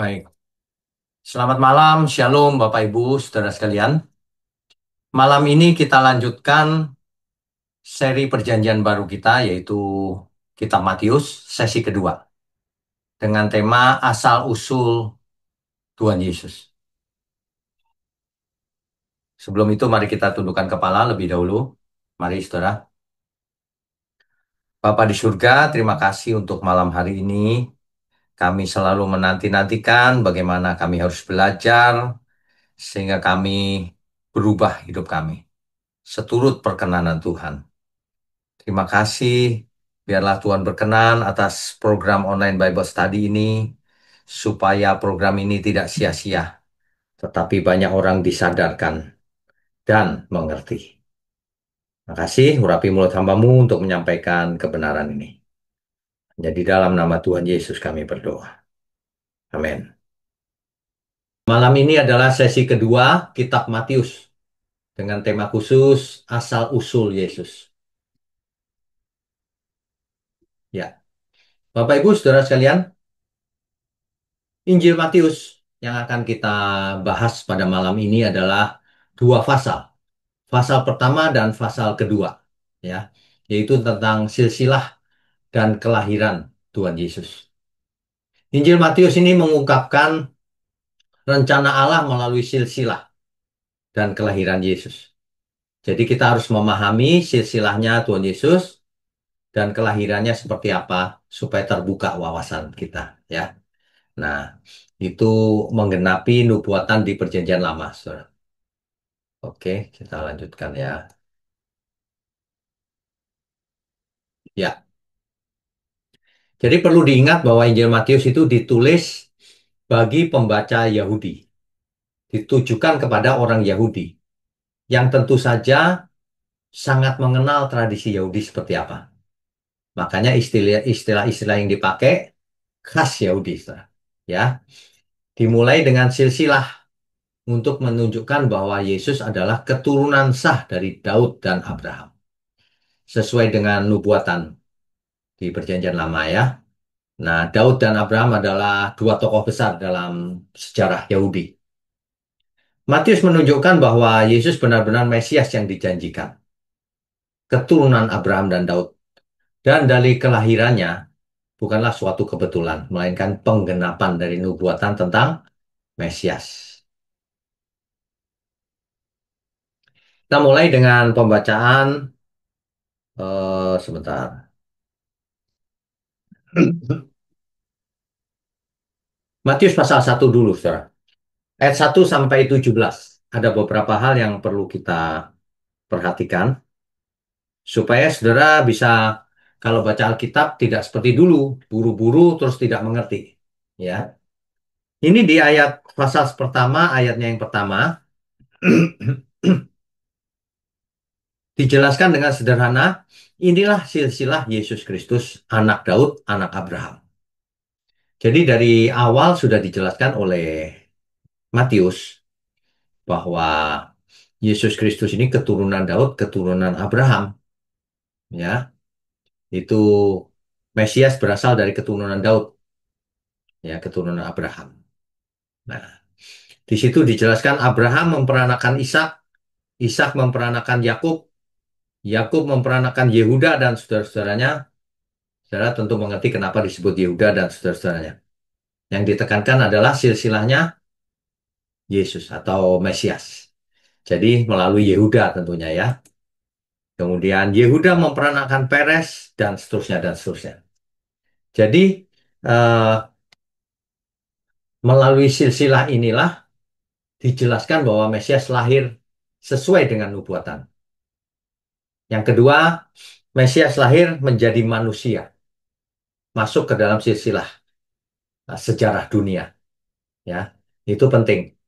Baik, selamat malam, Shalom Bapak Ibu, saudara sekalian. Malam ini kita lanjutkan seri perjanjian baru kita, yaitu Kitab Matius, sesi kedua, dengan tema Asal-Usul Tuhan Yesus. Sebelum itu, mari kita tundukkan kepala lebih dahulu. Mari, saudara. Bapa di surga, terima kasih untuk malam hari ini. Kami selalu menanti-nantikan bagaimana kami harus belajar, sehingga kami berubah hidup kami, seturut perkenanan Tuhan. Terima kasih. Biarlah Tuhan berkenan atas program online Bible Study ini, supaya program ini tidak sia-sia, tetapi banyak orang disadarkan dan mengerti. Terima kasih, urapi mulut hamba-Mu untuk menyampaikan kebenaran ini. Jadi dalam nama Tuhan Yesus kami berdoa. Amin. Malam ini adalah sesi kedua Kitab Matius, dengan tema khusus Asal-Usul Yesus. Ya, Bapak Ibu, saudara sekalian, Injil Matius yang akan kita bahas pada malam ini adalah dua pasal. Pasal pertama dan pasal kedua, ya, yaitu tentang silsilah dan kelahiran Tuhan Yesus. Injil Matius ini mengungkapkan rencana Allah melalui silsilah dan kelahiran Yesus. Jadi kita harus memahami silsilahnya Tuhan Yesus dan kelahirannya seperti apa supaya terbuka wawasan kita, ya. Nah, itu menggenapi nubuatan di Perjanjian Lama, Saudara. Oke, kita lanjutkan ya. Ya, jadi perlu diingat bahwa Injil Matius itu ditulis bagi pembaca Yahudi, ditujukan kepada orang Yahudi yang tentu saja sangat mengenal tradisi Yahudi seperti apa. Makanya istilah-istilah yang dipakai khas Yahudi, Saudara. Ya, dimulai dengan silsilah untuk menunjukkan bahwa Yesus adalah keturunan sah dari Daud dan Abraham, sesuai dengan nubuatan di Perjanjian Lama, ya. Nah, Daud dan Abraham adalah dua tokoh besar dalam sejarah Yahudi. Matius menunjukkan bahwa Yesus benar-benar Mesias yang dijanjikan, keturunan Abraham dan Daud. Dan dari kelahirannya bukanlah suatu kebetulan, melainkan penggenapan dari nubuatan tentang Mesias. Kita mulai dengan pembacaan, sebentar. Matius pasal 1 dulu, saudara. Ayat 1 sampai 17. Ada beberapa hal yang perlu kita perhatikan, supaya saudara bisa, kalau baca Alkitab, tidak seperti dulu, buru-buru terus tidak mengerti. Ya, ini di ayat pasal pertama, ayatnya yang pertama, dijelaskan dengan sederhana, inilah silsilah Yesus Kristus, anak Daud, anak Abraham. Jadi dari awal sudah dijelaskan oleh Matius bahwa Yesus Kristus ini keturunan Daud, keturunan Abraham. Ya, itu Mesias berasal dari keturunan Daud, ya, keturunan Abraham. Nah, di situ dijelaskan Abraham memperanakan Ishak, Ishak memperanakan Yakub, Yakub memperanakan Yehuda dan saudara-saudaranya. Saudara tentu mengerti kenapa disebut Yehuda dan saudara-saudaranya. Yang ditekankan adalah silsilahnya Yesus atau Mesias. Jadi melalui Yehuda tentunya, ya. Kemudian Yehuda memperanakan Peres dan seterusnya dan seterusnya. Jadi eh, melalui silsilah inilah dijelaskan bahwa Mesias lahir sesuai dengan nubuatan. Yang kedua, Mesias lahir menjadi manusia, masuk ke dalam silsilah sejarah dunia, ya. Itu penting.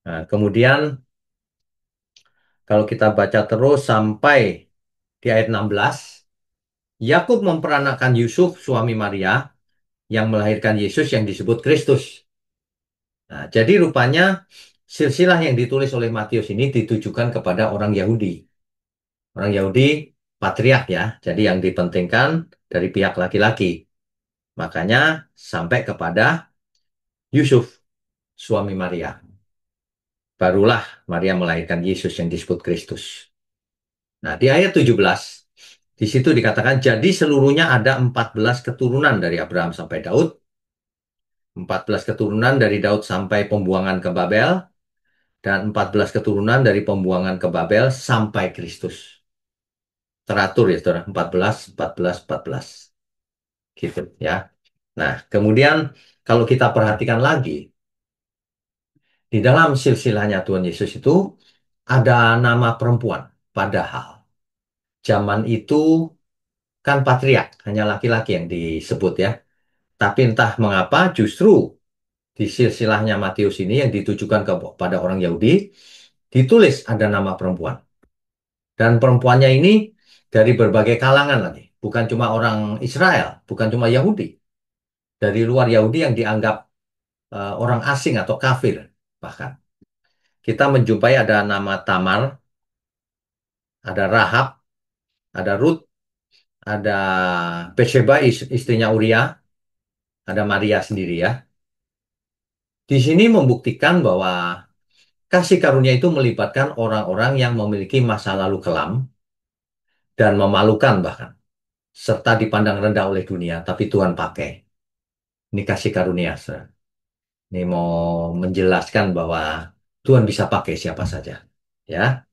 Nah, kemudian kalau kita baca terus sampai di ayat 16, Yakub memperanakan Yusuf, suami Maria, yang melahirkan Yesus yang disebut Kristus. Nah, jadi rupanya silsilah yang ditulis oleh Matius ini ditujukan kepada orang Yahudi. Orang Yahudi patriark, ya, jadi yang dipentingkan dari pihak laki-laki. Makanya sampai kepada Yusuf, suami Maria. Barulah Maria melahirkan Yesus yang disebut Kristus. Nah, di ayat 17, di situ dikatakan, jadi seluruhnya ada 14 keturunan dari Abraham sampai Daud, 14 keturunan dari Daud sampai pembuangan ke Babel, dan 14 keturunan dari pembuangan ke Babel sampai Kristus. Teratur ya, saudara, 14, 14, 14. Gitu ya. Nah, kemudian kalau kita perhatikan lagi, di dalam silsilahnya Tuhan Yesus itu ada nama perempuan. Padahal zaman itu kan patriark, hanya laki-laki yang disebut ya. Tapi entah mengapa justru di silsilahnya Matius ini yang ditujukan kepada orang Yahudi, ditulis ada nama perempuan. Dan perempuannya ini dari berbagai kalangan lagi. Bukan cuma orang Israel, bukan cuma Yahudi. Dari luar Yahudi yang dianggap orang asing atau kafir bahkan. Kita menjumpai ada nama Tamar, ada Rahab, ada Ruth, ada Betsheba istrinya Uria, ada Maria sendiri ya. Di sini membuktikan bahwa kasih karunia itu melibatkan orang-orang yang memiliki masa lalu kelam dan memalukan bahkan, serta dipandang rendah oleh dunia, tapi Tuhan pakai. Ini kasih karunia, saudara. Ini mau menjelaskan bahwa Tuhan bisa pakai siapa saja. Ya.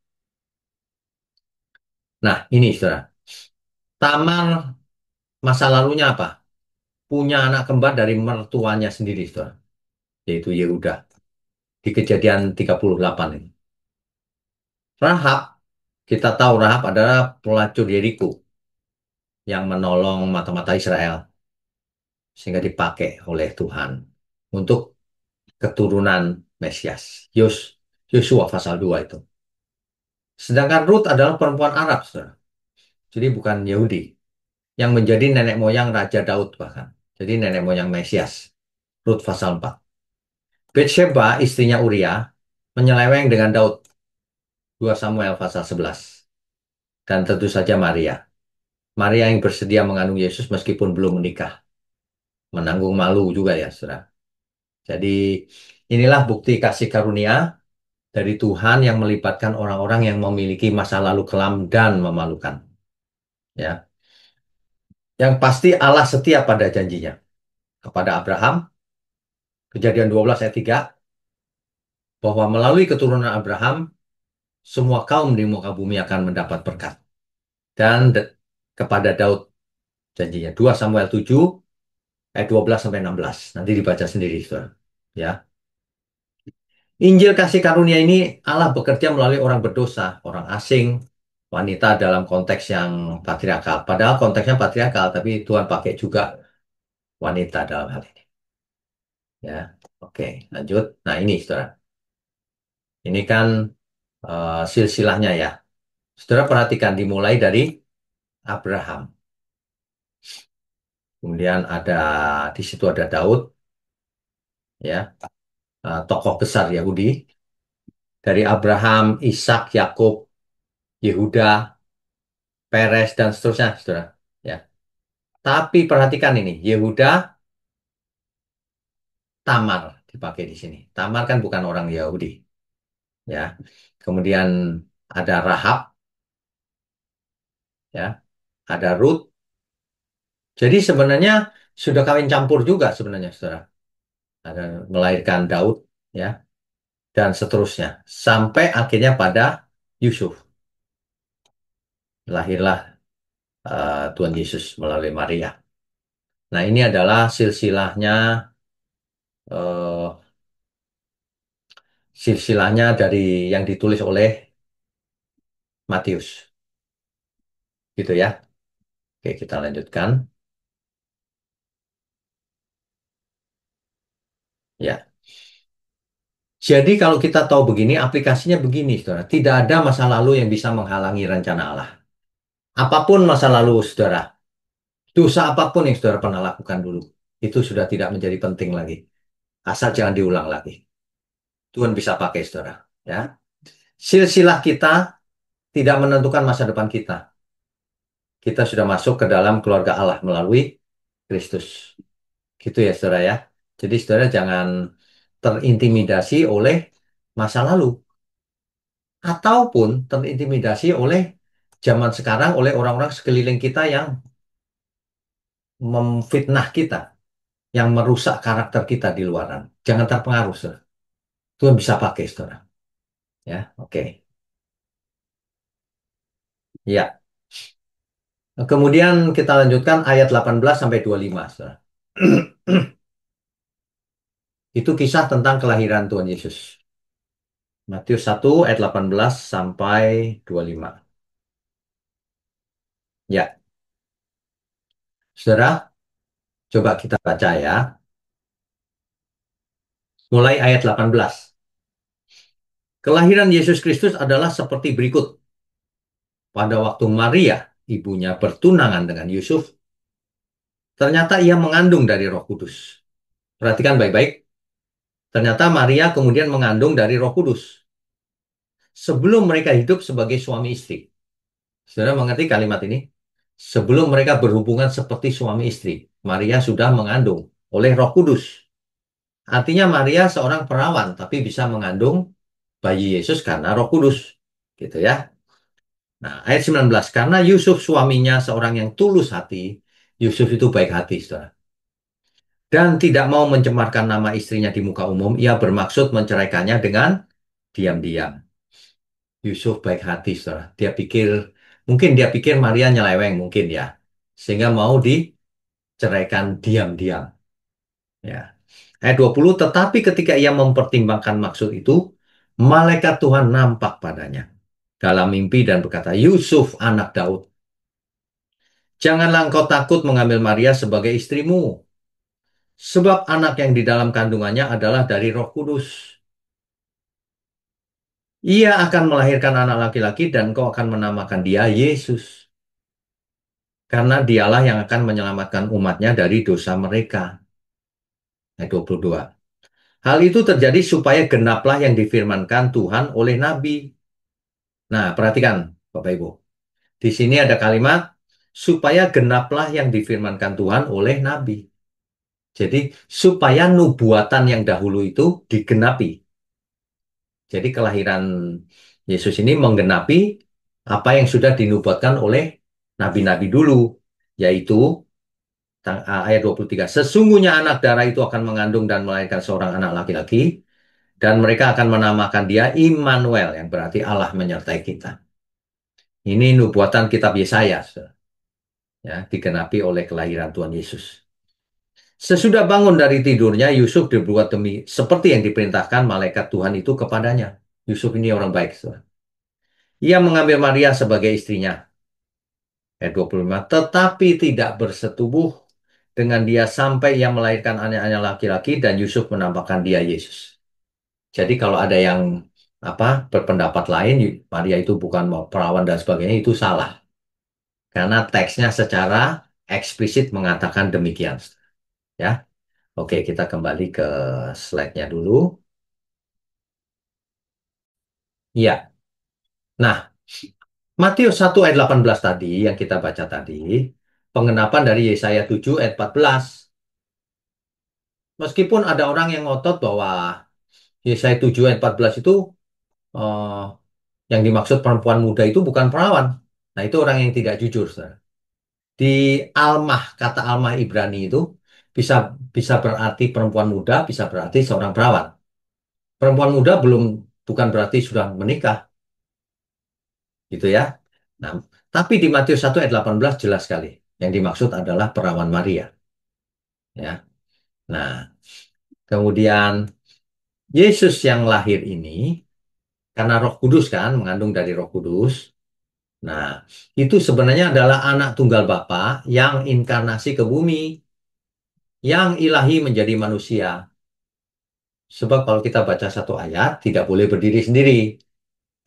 Nah, ini saudara. Tamar masa lalunya apa? Punya anak kembar dari mertuanya sendiri, saudara. Yaitu Yehuda. Di kejadian 38 ini. Rahab, kita tahu Rahab adalah pelacur Yeriko yang menolong mata-mata Israel. Sehingga dipakai oleh Tuhan untuk keturunan Mesias. Yosua pasal 2 itu. Sedangkan Ruth adalah perempuan Arab, saudara. Jadi bukan Yahudi. Yang menjadi nenek moyang Raja Daud bahkan. Jadi nenek moyang Mesias. Rut pasal 4. Betsheba, istrinya Uria, menyeleweng dengan Daud. 2 Samuel pasal 11. Dan tentu saja Maria. Maria yang bersedia mengandung Yesus meskipun belum menikah. Menanggung malu juga ya, saudara. Jadi inilah bukti kasih karunia dari Tuhan yang melibatkan orang-orang yang memiliki masa lalu kelam dan memalukan. Ya. Yang pasti Allah setia pada janjinya. Kepada Abraham, Kejadian 12 ayat 3, bahwa melalui keturunan Abraham, semua kaum di muka bumi akan mendapat berkat. Dan kepada Daud janjinya. 2 Samuel 7 ayat 12 sampai 16. Nanti dibaca sendiri, saudara. Ya. Injil kasih karunia ini Allah bekerja melalui orang berdosa, orang asing, wanita dalam konteks yang patriarkal. Padahal konteksnya patriarkal, tapi Tuhan pakai juga wanita dalam hal ini. Ya, oke, lanjut. Nah ini, saudara. Ini kan silsilahnya ya. Saudara perhatikan dimulai dari Abraham. Kemudian di situ ada Daud, ya, tokoh besar Yahudi. Dari Abraham, Ishak, Yakub, Yehuda, Peres dan seterusnya, saudara. Ya. Tapi perhatikan ini, Yehuda, Tamar dipakai di sini. Tamar kan bukan orang Yahudi, ya. Kemudian ada Rahab, ya, ada Ruth. Jadi sebenarnya sudah kawin campur juga sebenarnya, saudara. Ada melahirkan Daud, ya, dan seterusnya. Sampai akhirnya pada Yusuf. Lahirlah Tuhan Yesus melalui Maria. Nah, ini adalah eh, silsilahnya dari yang ditulis oleh Matius. Gitu ya. Oke, kita lanjutkan. Ya. Jadi kalau kita tahu begini, aplikasinya begini, saudara. Tidak ada masa lalu yang bisa menghalangi rencana Allah. Apapun masa lalu, saudara. Dosa apapun yang saudara pernah lakukan dulu. Itu sudah tidak menjadi penting lagi. Asal jangan diulang lagi. Tuhan bisa pakai, saudara. Ya. Silsilah kita tidak menentukan masa depan kita. Kita sudah masuk ke dalam keluarga Allah melalui Kristus. Gitu ya, saudara ya. Jadi saudara jangan terintimidasi oleh masa lalu ataupun terintimidasi oleh zaman sekarang oleh orang-orang sekeliling kita yang memfitnah kita, yang merusak karakter kita di luaran. Jangan terpengaruh, saudara. Tuhan bisa pakai, saudara. Ya, oke. Ya. Kemudian kita lanjutkan ayat 18 sampai 25, saudara. Itu kisah tentang kelahiran Tuhan Yesus. Matius 1 ayat 18 sampai 25. Ya, saudara, coba kita baca ya. Mulai ayat 18. Kelahiran Yesus Kristus adalah seperti berikut. Pada waktu Maria, ibunya bertunangan dengan Yusuf, ternyata ia mengandung dari Roh Kudus. Perhatikan baik-baik. Ternyata Maria kemudian mengandung dari Roh Kudus sebelum mereka hidup sebagai suami istri. Saudara mengerti kalimat ini? Sebelum mereka berhubungan seperti suami istri, Maria sudah mengandung oleh Roh Kudus. Artinya Maria seorang perawan, tapi bisa mengandung bayi Yesus karena Roh Kudus. Gitu ya. Nah, ayat 19. Karena Yusuf suaminya seorang yang tulus hati, Yusuf itu baik hati, saudara. Dan tidak mau mencemarkan nama istrinya di muka umum, ia bermaksud menceraikannya dengan diam-diam. Yusuf baik hati, saudara. Mungkin dia pikir Maria nyeleweng, mungkin ya. Sehingga mau diceraikan diam-diam. Ya. Ayat 20, tetapi ketika ia mempertimbangkan maksud itu, malaikat Tuhan nampak padanya dalam mimpi dan berkata, Yusuf anak Daud, janganlah engkau takut mengambil Maria sebagai istrimu, sebab anak yang di dalam kandungannya adalah dari Roh Kudus. Ia akan melahirkan anak laki-laki dan engkau akan menamakan dia Yesus. Karena dialah yang akan menyelamatkan umatnya dari dosa mereka. Ayat 22. Hal itu terjadi supaya genaplah yang difirmankan Tuhan oleh Nabi. Nah, perhatikan Bapak Ibu. Di sini ada kalimat supaya genaplah yang difirmankan Tuhan oleh Nabi. Jadi supaya nubuatan yang dahulu itu digenapi. Jadi kelahiran Yesus ini menggenapi apa yang sudah dinubuatkan oleh nabi-nabi dulu, yaitu ayat 23. Sesungguhnya anak darah itu akan mengandung dan melahirkan seorang anak laki-laki, dan mereka akan menamakan dia Immanuel, yang berarti Allah menyertai kita. Ini nubuatan kitab Yesaya, ya, digenapi oleh kelahiran Tuhan Yesus. Sesudah bangun dari tidurnya, Yusuf dibuat demi seperti yang diperintahkan malaikat Tuhan itu kepadanya. Yusuf ini orang baik, saudara. Ia mengambil Maria sebagai istrinya. Ayat 25. Tetapi tidak bersetubuh dengan dia sampai ia melahirkan anak-anak laki-laki dan Yusuf menampakkan dia Yesus. Jadi kalau ada yang berpendapat lain, Maria itu bukan perawan dan sebagainya, itu salah. Karena teksnya secara eksplisit mengatakan demikian. Ya, oke kita kembali ke slide-nya dulu. Iya. Nah, Matius 1 ayat 18 tadi yang kita baca tadi, pengenapan dari Yesaya 7 ayat 14. Meskipun ada orang yang ngotot bahwa Yesaya 7 ayat 14 itu eh, yang dimaksud perempuan muda itu bukan perawan. Nah, itu orang yang tidak jujur, saudara. Di almah, kata almah Ibrani itu bisa bisa berarti perempuan muda, bisa berarti seorang perawan. Perempuan muda bukan berarti sudah menikah, gitu ya. Nah, tapi di Matius 1 ayat 18 jelas sekali. Yang dimaksud adalah perawan Maria, ya. Nah, kemudian Yesus yang lahir ini karena Roh Kudus kan mengandung dari Roh Kudus. Nah, itu sebenarnya adalah anak tunggal Bapa yang inkarnasi ke bumi, yang ilahi menjadi manusia. Sebab kalau kita baca satu ayat, tidak boleh berdiri sendiri.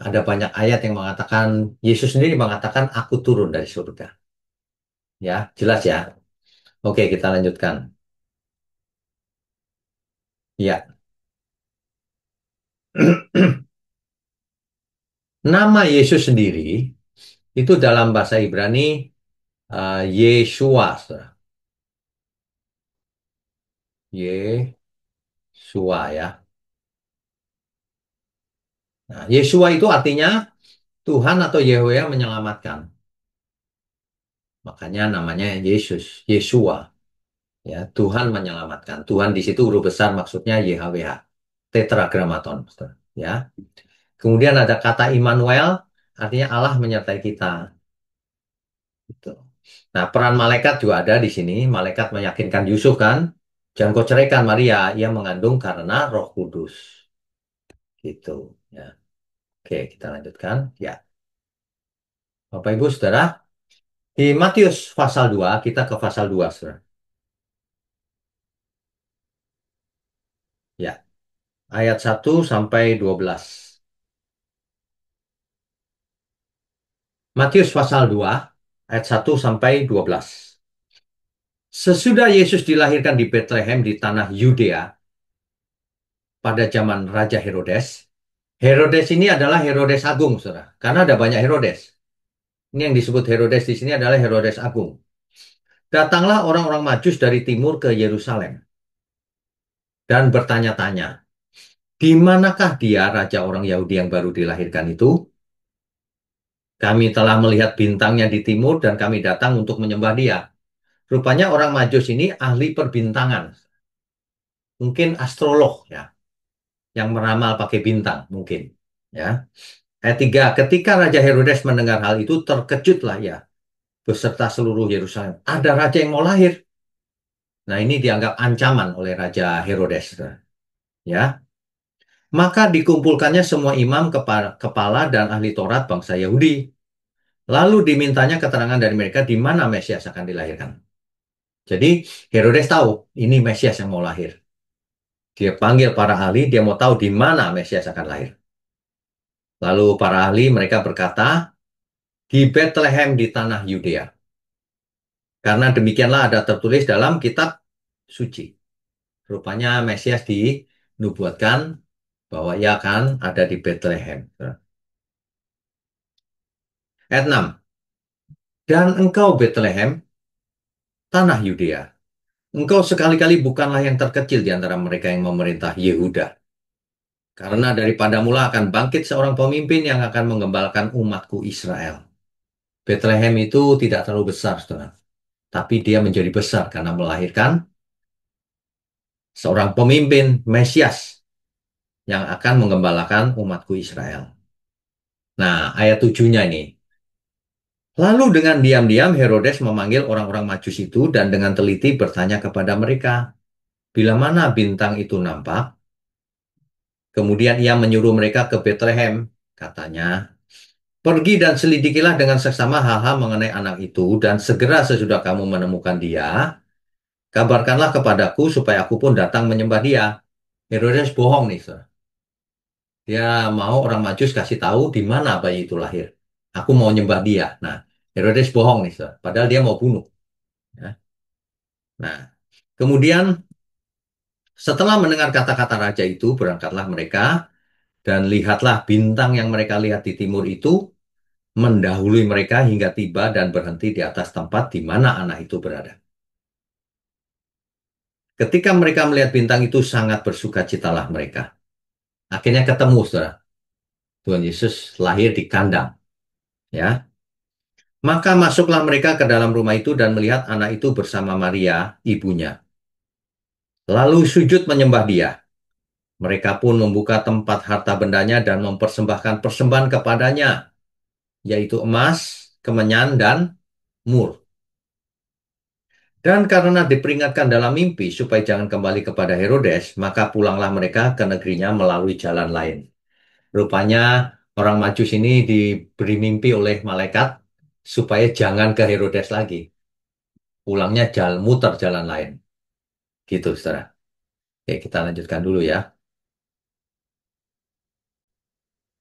Ada banyak ayat yang mengatakan, Yesus sendiri mengatakan, aku turun dari surga. Ya, jelas ya. Oke, kita lanjutkan. Ya. Nama Yesus sendiri, itu dalam bahasa Ibrani, Yeshua, saudara. Yesua ya. Nah, Yesua itu artinya Tuhan atau Yahweh yang menyelamatkan. Makanya namanya Yesus, Yesua. Ya, Tuhan menyelamatkan. Tuhan di situ huruf besar maksudnya YHWH. Tetragrammaton. Ya. Kemudian ada kata Immanuel, artinya Allah menyertai kita. Gitu. Nah, peran malaikat juga ada di sini. Malaikat meyakinkan Yusuf kan, jangan kau ceraikan Maria, ia mengandung karena Roh Kudus. Gitu. Ya. Oke, kita lanjutkan. Ya, Bapak Ibu Saudara, di Matius pasal 2 kita ke pasal 2 Saudara. Ya, ayat 1 sampai 12. Matius pasal 2 ayat 1 sampai 12. Sesudah Yesus dilahirkan di Bethlehem di tanah Yudea pada zaman Raja Herodes. Herodes ini adalah Herodes Agung, Saudara. Karena ada banyak Herodes. Ini yang disebut Herodes di sini adalah Herodes Agung. Datanglah orang-orang Majus dari timur ke Yerusalem dan bertanya-tanya, di manakah dia raja orang Yahudi yang baru dilahirkan itu? Kami telah melihat bintangnya di timur dan kami datang untuk menyembah dia. Rupanya orang Majus ini ahli perbintangan. Mungkin astrolog ya, yang meramal pakai bintang mungkin. Ya. Ayat 3, ketika Raja Herodes mendengar hal itu terkejutlah ya beserta seluruh Yerusalem. Ada raja yang mau lahir. Nah, ini dianggap ancaman oleh Raja Herodes. Ya. Maka dikumpulkannya semua imam, kepala dan ahli Taurat bangsa Yahudi. Lalu dimintanya keterangan dari mereka di mana Mesias akan dilahirkan. Jadi Herodes tahu ini Mesias yang mau lahir. Dia panggil para ahli, dia mau tahu di mana Mesias akan lahir. Lalu para ahli mereka berkata, di Bethlehem di tanah Yudea. Karena demikianlah ada tertulis dalam kitab suci. Rupanya Mesias dinubuatkan bahwa ia akan ada di Bethlehem. Ayat 6. Dan engkau Bethlehem, tanah Yudea. Engkau sekali-kali bukanlah yang terkecil di antara mereka yang memerintah Yehuda. Karena daripada mula akan bangkit seorang pemimpin yang akan menggembalakan umatku Israel. Bethlehem itu tidak terlalu besar, saudara. Tapi dia menjadi besar karena melahirkan seorang pemimpin Mesias yang akan menggembalakan umatku Israel. Nah, ayat 7-nya ini. Lalu dengan diam-diam Herodes memanggil orang-orang Majus itu dan dengan teliti bertanya kepada mereka, bila mana bintang itu nampak? Kemudian ia menyuruh mereka ke Bethlehem, katanya, pergi dan selidikilah dengan seksama hal-hal mengenai anak itu, dan segera sesudah kamu menemukan dia, kabarkanlah kepadaku supaya aku pun datang menyembah dia. Herodes bohong nih, saudara. Dia mau orang Majus kasih tahu di mana bayi itu lahir. Aku mau nyembah dia. Nah, Herodes bohong nih, saudara. Padahal dia mau bunuh. Ya. Nah, kemudian setelah mendengar kata-kata raja itu, berangkatlah mereka dan lihatlah bintang yang mereka lihat di timur itu mendahului mereka hingga tiba dan berhenti di atas tempat di mana anak itu berada. Ketika mereka melihat bintang itu sangat bersukacitalah mereka. Akhirnya ketemu, saudara. Tuhan Yesus lahir di kandang. Ya, maka masuklah mereka ke dalam rumah itu dan melihat anak itu bersama Maria, ibunya. Lalu sujud menyembah dia. Mereka pun membuka tempat harta bendanya dan mempersembahkan persembahan kepadanya, yaitu emas, kemenyan, dan mur. Dan karena diperingatkan dalam mimpi supaya jangan kembali kepada Herodes, maka pulanglah mereka ke negerinya melalui jalan lain. Rupanya orang Majus ini diberi mimpi oleh malaikat supaya jangan ke Herodes lagi. Pulangnya jalan muter jalan lain. Gitu, saudara. Oke, kita lanjutkan dulu ya.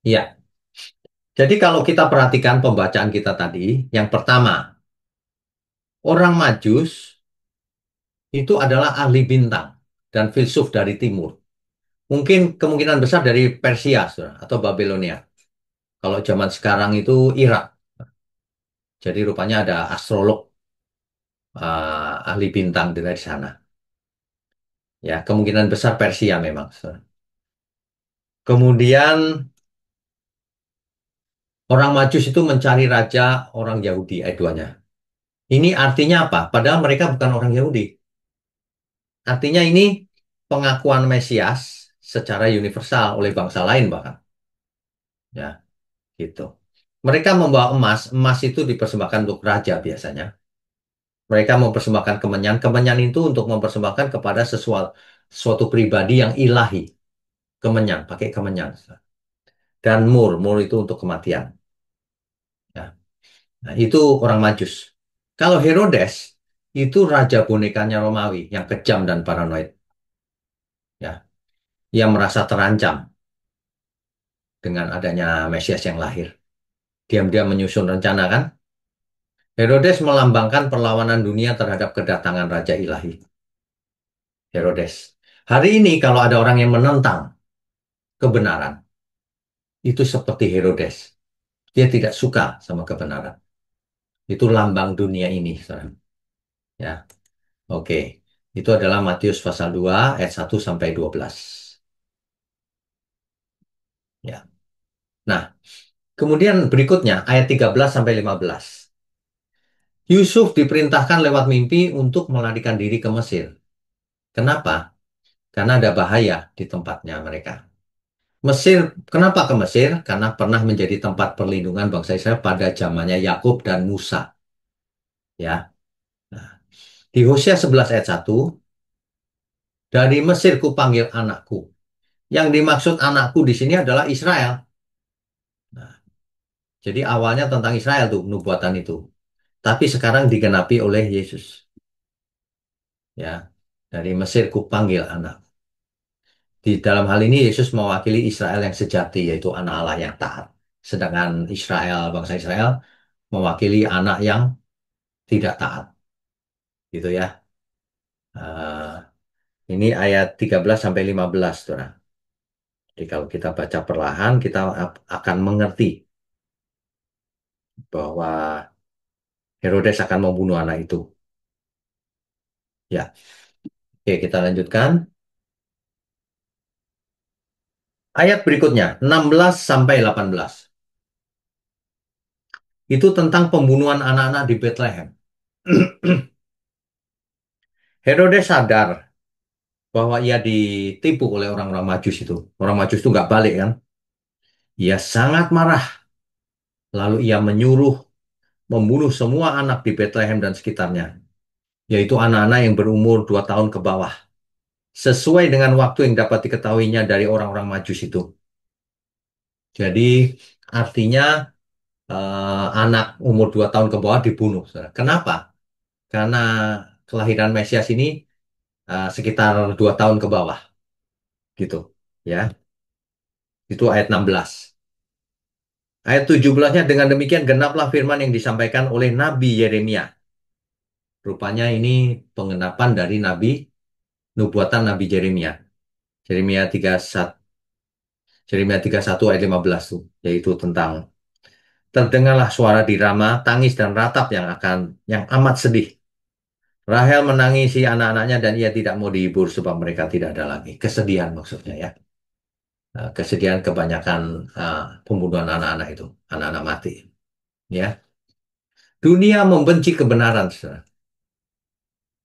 Iya. Jadi kalau kita perhatikan pembacaan kita tadi, yang pertama, orang Majus itu adalah ahli bintang dan filsuf dari timur. Mungkin kemungkinan besar dari Persia, saudara, atau Babilonia. Kalau zaman sekarang itu Irak. Jadi rupanya ada astrolog ahli bintang dari sana. Ya, kemungkinan besar Persia memang. Kemudian orang Majus itu mencari raja orang Yahudi, ayat 2-nya. Ini artinya apa? Padahal mereka bukan orang Yahudi. Artinya ini pengakuan Mesias secara universal oleh bangsa lain bahkan. Ya, gitu. Mereka membawa emas. Emas itu dipersembahkan untuk raja biasanya. Mereka mempersembahkan kemenyan. Kemenyan itu untuk mempersembahkan kepada suatu pribadi yang ilahi. Kemenyan, pakai kemenyan. Dan mur, mur itu untuk kematian. Ya. Nah, itu orang Majus. Kalau Herodes, itu raja bonekanya Romawi yang kejam dan paranoid. Ya, yang merasa terancam dengan adanya Mesias yang lahir. Diam-diam menyusun rencana kan? Herodes melambangkan perlawanan dunia terhadap kedatangan Raja Ilahi. Herodes. Hari ini kalau ada orang yang menentang kebenaran, itu seperti Herodes. Dia tidak suka sama kebenaran. Itu lambang dunia ini, saudara. Ya, oke. Itu adalah Matius pasal 2 ayat 1 sampai 12. Ya. Nah, kemudian berikutnya ayat 13 sampai 15. Yusuf diperintahkan lewat mimpi untuk melarikan diri ke Mesir. Kenapa? Karena ada bahaya di tempatnya mereka. Mesir, kenapa ke Mesir? Karena pernah menjadi tempat perlindungan bangsa Israel pada zamannya Yakub dan Musa. Ya. Nah, di Hosea 11 ayat 1, dari Mesir kupanggil anakku. Yang dimaksud anakku di sini adalah Israel. Nah, jadi awalnya tentang Israel tuh nubuatan itu. Tapi sekarang digenapi oleh Yesus. Ya, dari Mesir kupanggil anak. Di dalam hal ini Yesus mewakili Israel yang sejati, yaitu anak Allah yang taat. Sedangkan Israel, bangsa Israel, mewakili anak yang tidak taat. Gitu ya. Eh, ini ayat 13 sampai 15, Saudara. Jadi kalau kita baca perlahan, kita akan mengerti bahwa Herodes akan membunuh anak itu. Ya, oke kita lanjutkan. Ayat berikutnya, 16 sampai 18. Itu tentang pembunuhan anak-anak di Bethlehem. Herodes sadar bahwa ia ditipu oleh orang-orang Majus itu. Orang Majus itu nggak balik kan. Ia sangat marah. Lalu ia menyuruh membunuh semua anak di Bethlehem dan sekitarnya, yaitu anak-anak yang berumur 2 tahun ke bawah, sesuai dengan waktu yang dapat diketahuinya dari orang-orang Majus itu. Jadi artinya anak umur 2 tahun ke bawah dibunuh, saudara. Kenapa? Karena kelahiran Mesias ini sekitar 2 tahun ke bawah, gitu. Ya, itu ayat 16. Ayat 17-nya dengan demikian genaplah firman yang disampaikan oleh Nabi Yeremia. Rupanya ini penggenapan dari nubuatan Nabi Yeremia. Yeremia 31, Yeremia 31 ayat 15 tuh, yaitu tentang terdengarlah suara di Rama, tangis dan ratap yang amat sedih. Rahel menangisi anak-anaknya dan ia tidak mau dihibur sebab mereka tidak ada lagi. Kesedihan maksudnya ya. Kesedihan kebanyakan pembunuhan anak-anak itu, anak-anak mati. Ya, dunia membenci kebenaran, saudara,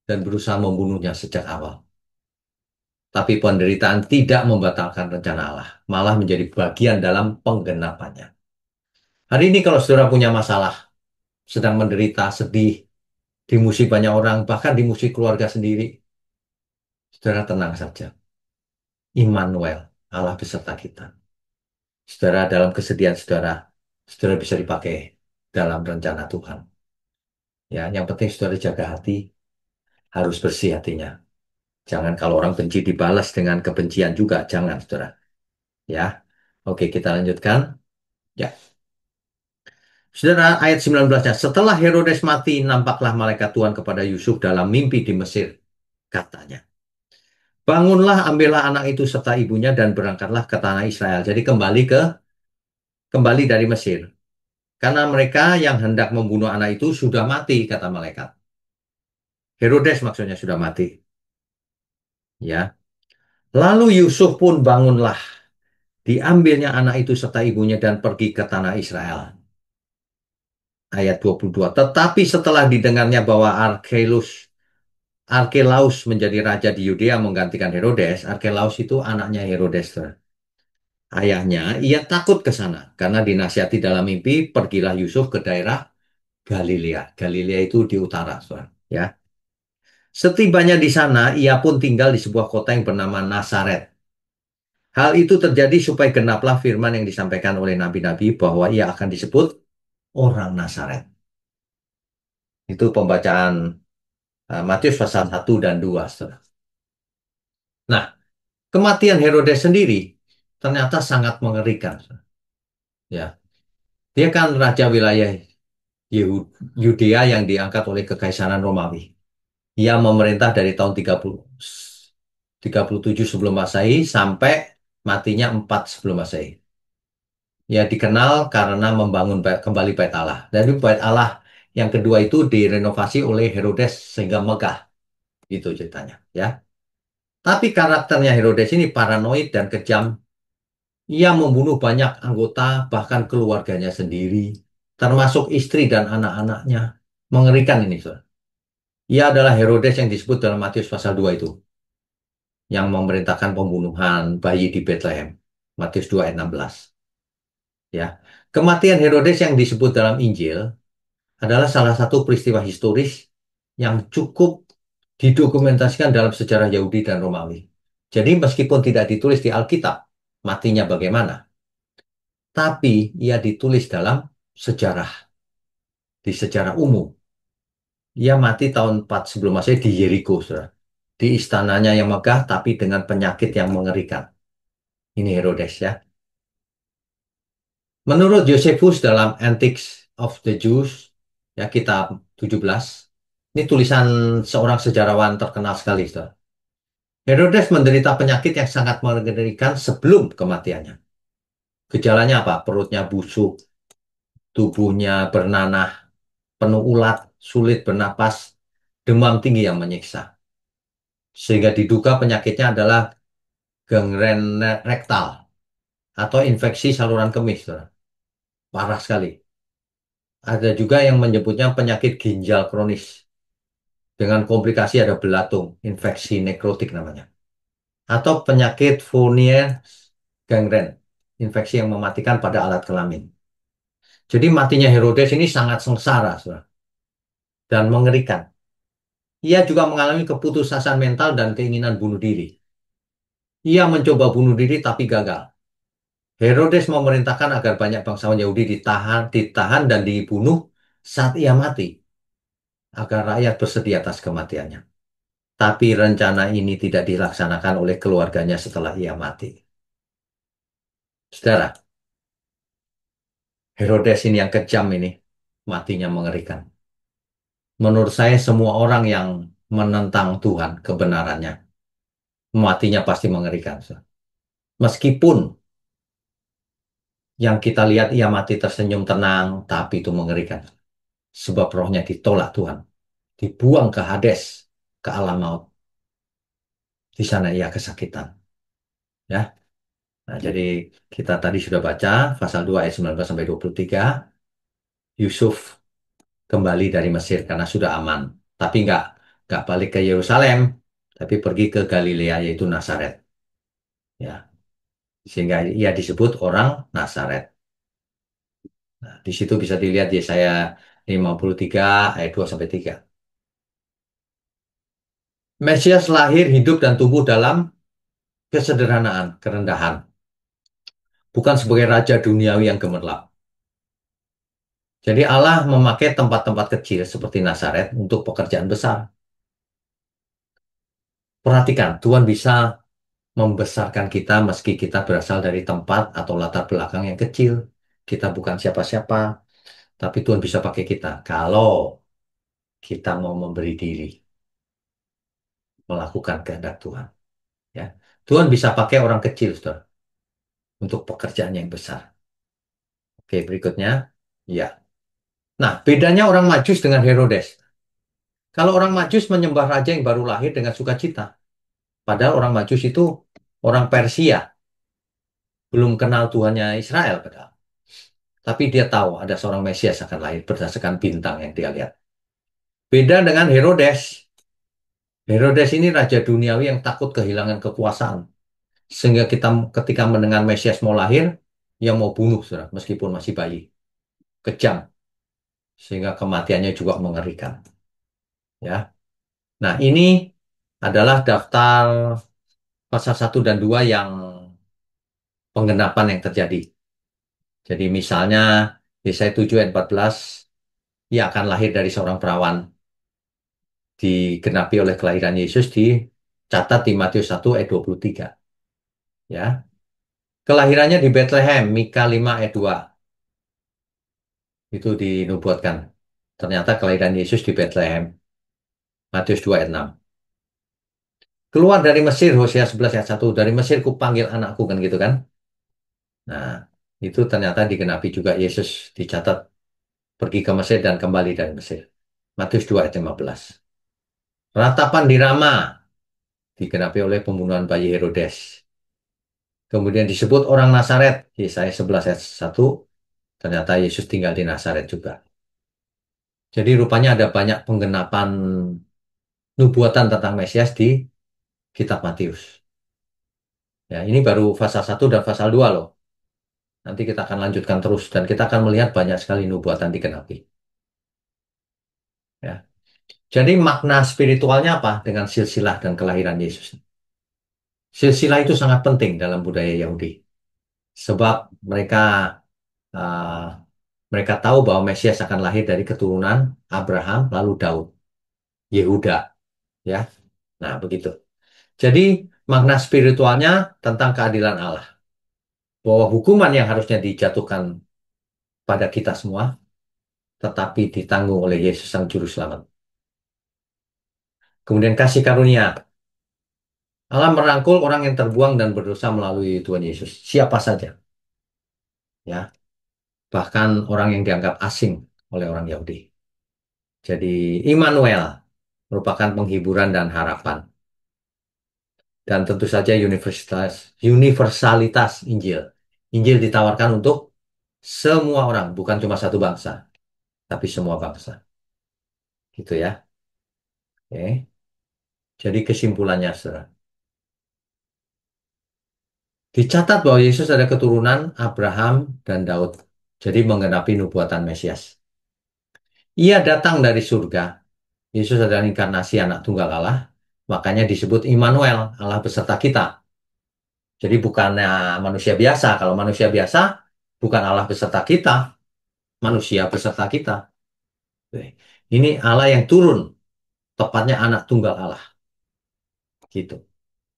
dan berusaha membunuhnya sejak awal. Tapi penderitaan tidak membatalkan rencana Allah, malah menjadi bagian dalam penggenapannya. Hari ini kalau saudara punya masalah, sedang menderita, sedih, dimusuhi banyak orang, bahkan dimusuhi keluarga sendiri, saudara tenang saja. Immanuel, Allah beserta kita. Saudara dalam kesedihan saudara, saudara bisa dipakai dalam rencana Tuhan. Ya, yang penting saudara jaga hati, harus bersih hatinya. Jangan kalau orang benci dibalas dengan kebencian juga, jangan saudara. Ya, oke kita lanjutkan. Ya, saudara ayat 19-nya. Setelah Herodes mati, nampaklah malaikat Tuhan kepada Yusuf dalam mimpi di Mesir. Katanya, bangunlah, ambillah anak itu serta ibunya dan berangkatlah ke tanah Israel. Jadi kembali dari Mesir. Karena mereka yang hendak membunuh anak itu sudah mati, kata malaikat. Herodes maksudnya sudah mati. Ya. Lalu Yusuf pun bangunlah, diambilnya anak itu serta ibunya dan pergi ke tanah Israel. Ayat 22. Tetapi setelah didengarnya bahwa Arkelaus menjadi raja di Yudea menggantikan Herodes. Arkelaus itu anaknya Herodes. Ayahnya, ia takut ke sana karena dinasihati dalam mimpi, pergilah Yusuf ke daerah Galilea. Galilea itu di utara, saudara. Ya. Setibanya di sana, ia pun tinggal di sebuah kota yang bernama Nazaret. Hal itu terjadi supaya genaplah firman yang disampaikan oleh nabi-nabi bahwa ia akan disebut orang Nazaret. Itu pembacaan Matius pasal 1 dan 2, saudara. Nah, kematian Herodes sendiri ternyata sangat mengerikan, saudara. Ya, dia kan raja wilayah Yudea yang diangkat oleh Kekaisaran Romawi. Ia memerintah dari tahun 37 sebelum Masehi sampai matinya 4 sebelum Masehi. Ya dikenal karena membangun kembali Bait Allah. Dari Bait Allah yang kedua itu direnovasi oleh Herodes sehingga megah. Itu ceritanya. Ya. Tapi karakternya Herodes ini paranoid dan kejam. Ia membunuh banyak anggota, bahkan keluarganya sendiri, termasuk istri dan anak-anaknya. Mengerikan ini, Saudara. Ia adalah Herodes yang disebut dalam Matius pasal 2 itu, yang memerintahkan pembunuhan bayi di Bethlehem. Matius 2 ayat 16. Ya. Kematian Herodes yang disebut dalam Injil adalah salah satu peristiwa historis yang cukup didokumentasikan dalam sejarah Yahudi dan Romawi. Jadi meskipun tidak ditulis di Alkitab, matinya bagaimana, tapi ia ditulis dalam sejarah, di sejarah umum. Ia mati tahun 4 sebelum Masehi di Yeriko, saudara. Di istananya yang megah, tapi dengan penyakit yang mengerikan. Ini Herodes ya. Menurut Josephus dalam Antiques of the Jews, ya kitab 17, ini tulisan seorang sejarawan terkenal sekali, saudara. Herodes menderita penyakit yang sangat mengerikan sebelum kematiannya. Gejalanya apa? Perutnya busuk, tubuhnya bernanah, penuh ulat, sulit bernapas, demam tinggi yang menyiksa. Sehingga diduga penyakitnya adalah gangren rektal atau infeksi saluran kemih, saudara. Parah sekali. Ada juga yang menyebutnya penyakit ginjal kronis. Dengan komplikasi ada belatung, infeksi nekrotik namanya. Atau penyakit Fournier gangren, infeksi yang mematikan pada alat kelamin. Jadi matinya Herodes ini sangat sengsara, saudara, dan mengerikan. Ia juga mengalami keputusasaan mental dan keinginan bunuh diri. Ia mencoba bunuh diri tapi gagal. Herodes memerintahkan agar banyak bangsawan Yahudi ditahan dan dibunuh saat ia mati, agar rakyat bersedia atas kematiannya. Tapi rencana ini tidak dilaksanakan oleh keluarganya setelah ia mati. Saudara, Herodes ini yang kejam ini, matinya mengerikan. Menurut saya semua orang yang menentang Tuhan kebenarannya, matinya pasti mengerikan. Meskipun yang kita lihat ia mati tersenyum tenang, tapi itu mengerikan. Sebab rohnya ditolak Tuhan, dibuang ke Hades, ke alam maut. Di sana ia kesakitan. Ya. Nah, jadi kita tadi sudah baca pasal 2 ayat 19 sampai 23. Yusuf kembali dari Mesir karena sudah aman. Tapi nggak balik ke Yerusalem, tapi pergi ke Galilea yaitu Nazaret. Ya, sehingga ia disebut orang Nazaret. Nah, di situ bisa dilihat Yesaya 53 ayat 2 sampai 3. Mesias lahir, hidup dan tumbuh dalam kesederhanaan, kerendahan, bukan sebagai raja duniawi yang gemerlap. Jadi Allah memakai tempat-tempat kecil seperti Nazaret untuk pekerjaan besar. Perhatikan, Tuhan bisa membesarkan kita meski kita berasal dari tempat atau latar belakang yang kecil. Kita bukan siapa-siapa, tapi Tuhan bisa pakai kita kalau kita mau memberi diri, melakukan kehendak Tuhan. Ya, Tuhan bisa pakai orang kecil, saudara, untuk pekerjaan yang besar. Oke, berikutnya, ya. Nah, bedanya orang Majus dengan Herodes. Kalau orang Majus menyembah raja yang baru lahir dengan sukacita, Padahal orang Majus itu orang Persia, belum kenal Tuhannya Israel padahal. Tapi dia tahu ada seorang Mesias akan lahir berdasarkan bintang yang dia lihat. Beda dengan Herodes. Herodes ini raja duniawi yang takut kehilangan kekuasaan. Sehingga kita ketika mendengar Mesias mau lahir, dia mau bunuh, saudara, meskipun masih bayi. Kejam. Sehingga kematiannya juga mengerikan. Ya. Nah, ini adalah daftar pasal 1 dan 2 yang penggenapan yang terjadi. Jadi misalnya Yesaya 7 ayat 14, ia akan lahir dari seorang perawan, digenapi oleh kelahiran Yesus dicatat di Matius 1 ayat 23. Ya. Kelahirannya di Bethlehem, Mika 5 ayat 2. Itu dinubuatkan. Ternyata kelahiran Yesus di Bethlehem, Matius 2 ayat 6. Keluar dari Mesir, Hosea 11 ayat 1. Dari Mesir kupanggil anakku, kan gitu kan. Nah, itu ternyata digenapi juga Yesus dicatat pergi ke Mesir dan kembali dari Mesir. Matius 2 ayat 15. Ratapan di Rama digenapi oleh pembunuhan bayi Herodes. Kemudian disebut orang Nazaret, Yesaya 11 ayat 1, ternyata Yesus tinggal di Nazaret juga. Jadi rupanya ada banyak penggenapan nubuatan tentang Mesias di kitab Matius. Ya, ini baru pasal 1 dan pasal 2 loh. Nanti kita akan lanjutkan terus dan kita akan melihat banyak sekali nubuatan digenapi. Ya. Jadi makna spiritualnya apa dengan silsilah dan kelahiran Yesus? Silsilah itu sangat penting dalam budaya Yahudi. Sebab mereka uh, mereka tahu bahwa Mesias akan lahir dari keturunan Abraham lalu Daud, Yehuda, ya. Nah, begitu. Jadi makna spiritualnya tentang keadilan Allah, bahwa hukuman yang harusnya dijatuhkan pada kita semua tetapi ditanggung oleh Yesus Sang Juru Selamat. Kemudian kasih karunia. Allah merangkul orang yang terbuang dan berdosa melalui Tuhan Yesus. Siapa saja, ya. Bahkan orang yang dianggap asing oleh orang Yahudi. Jadi Immanuel merupakan penghiburan dan harapan. Dan tentu saja universalitas Injil. Injil ditawarkan untuk semua orang, bukan cuma satu bangsa, tapi semua bangsa. Gitu ya. Oke. Jadi kesimpulannya, saudara. Dicatat bahwa Yesus ada keturunan Abraham dan Daud. Jadi menggenapi nubuatan Mesias. Ia datang dari surga. Yesus adalah inkarnasi anak tunggal Allah. Makanya disebut Immanuel, Allah beserta kita. Jadi bukannya manusia biasa. Kalau manusia biasa, bukan Allah beserta kita, manusia beserta kita. Ini Allah yang turun, tepatnya anak tunggal Allah. Gitu.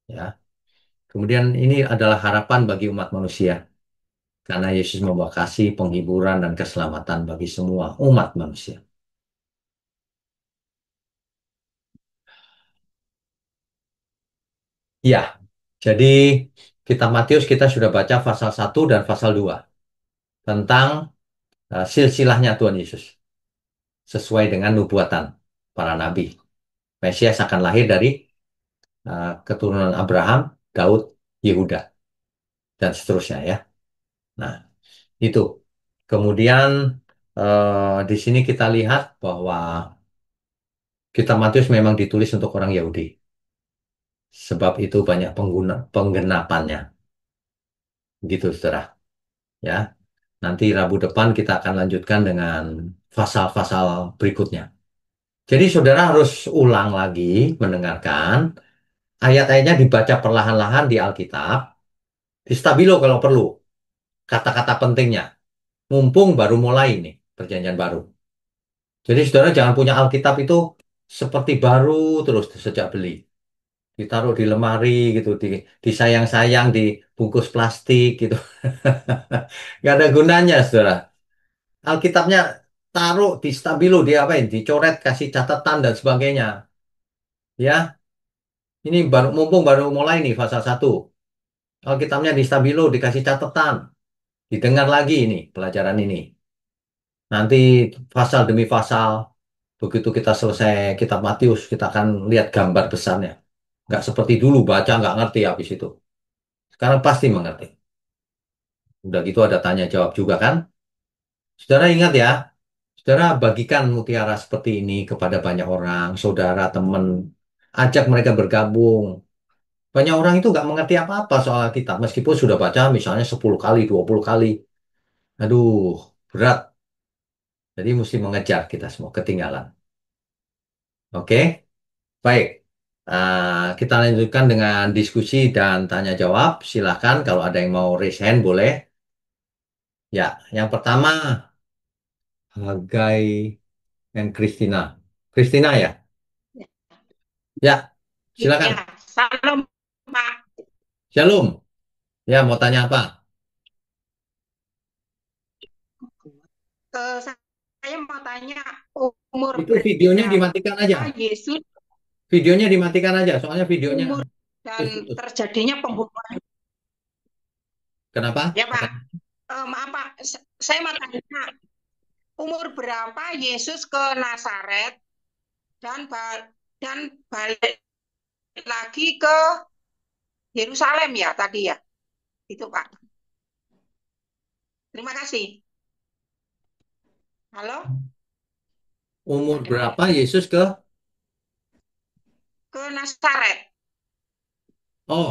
Ya. Kemudian ini adalah harapan bagi umat manusia. Karena Yesus membawa kasih, penghiburan, dan keselamatan bagi semua umat manusia. Ya, jadi kitab Matius kita sudah baca pasal 1 dan pasal 2 tentang silsilahnya Tuhan Yesus. Sesuai dengan nubuatan para nabi. Mesias akan lahir dari keturunan Abraham, Daud, Yehuda, dan seterusnya ya. Nah, itu. Kemudian di sini kita lihat bahwa kitab Matius memang ditulis untuk orang Yahudi. Sebab itu banyak penggenapannya. Gitu, saudara. Ya. Nanti Rabu depan kita akan lanjutkan dengan pasal-pasal berikutnya. Jadi saudara harus ulang lagi mendengarkan ayat-ayatnya dibaca perlahan-lahan di Alkitab, di stabilo kalau perlu, kata-kata pentingnya. Mumpung baru mulai nih perjanjian baru. Jadi saudara jangan punya Alkitab itu seperti baru terus sejak beli. Ditaruh di lemari gitu, disayang-sayang, dibungkus plastik gitu. Nggak ada gunanya, saudara. Alkitabnya taruh di stabilo, diapain? Dicoret, kasih catatan dan sebagainya. Ya, ini baru mumpung baru mulai nih fasa 1. Alkitabnya di stabilo, dikasih catatan. Didengar lagi ini pelajaran ini. Nanti pasal demi pasal, begitu kita selesai kitab Matius, kita akan lihat gambar besarnya. Nggak seperti dulu baca nggak ngerti habis itu. Sekarang pasti mengerti. Udah gitu ada tanya jawab juga kan. Saudara ingat ya, saudara bagikan mutiara seperti ini kepada banyak orang, saudara, teman. Ajak mereka bergabung. Banyak orang itu nggak mengerti apa-apa soal Alkitab. Meskipun sudah baca misalnya 10 kali, 20 kali. Aduh, berat. Jadi mesti mengejar kita semua ketinggalan. Oke, baik. Kita lanjutkan dengan diskusi dan tanya jawab. Silahkan kalau ada yang mau raise hand boleh. Ya, yang pertama Hagai dan Christina. Christina ya? Ya, Iya, silakan. salam Pak. Shalom. Ya, mau tanya apa? Saya mau tanya umur Itu videonya dimatikan aja. berapa Yesus, Videonya dimatikan aja, soalnya videonya umur dan putus-putus. terjadinya pembunuhan. Kenapa? Ya Pak, maaf Pak, saya mau tanya umur berapa Yesus ke Nazaret dan dan balik lagi ke Yerusalem ya tadi ya, itu Pak. Terima kasih. Halo, Umur nggak dengar. berapa Yesus ke? Ke Nazaret. Oh,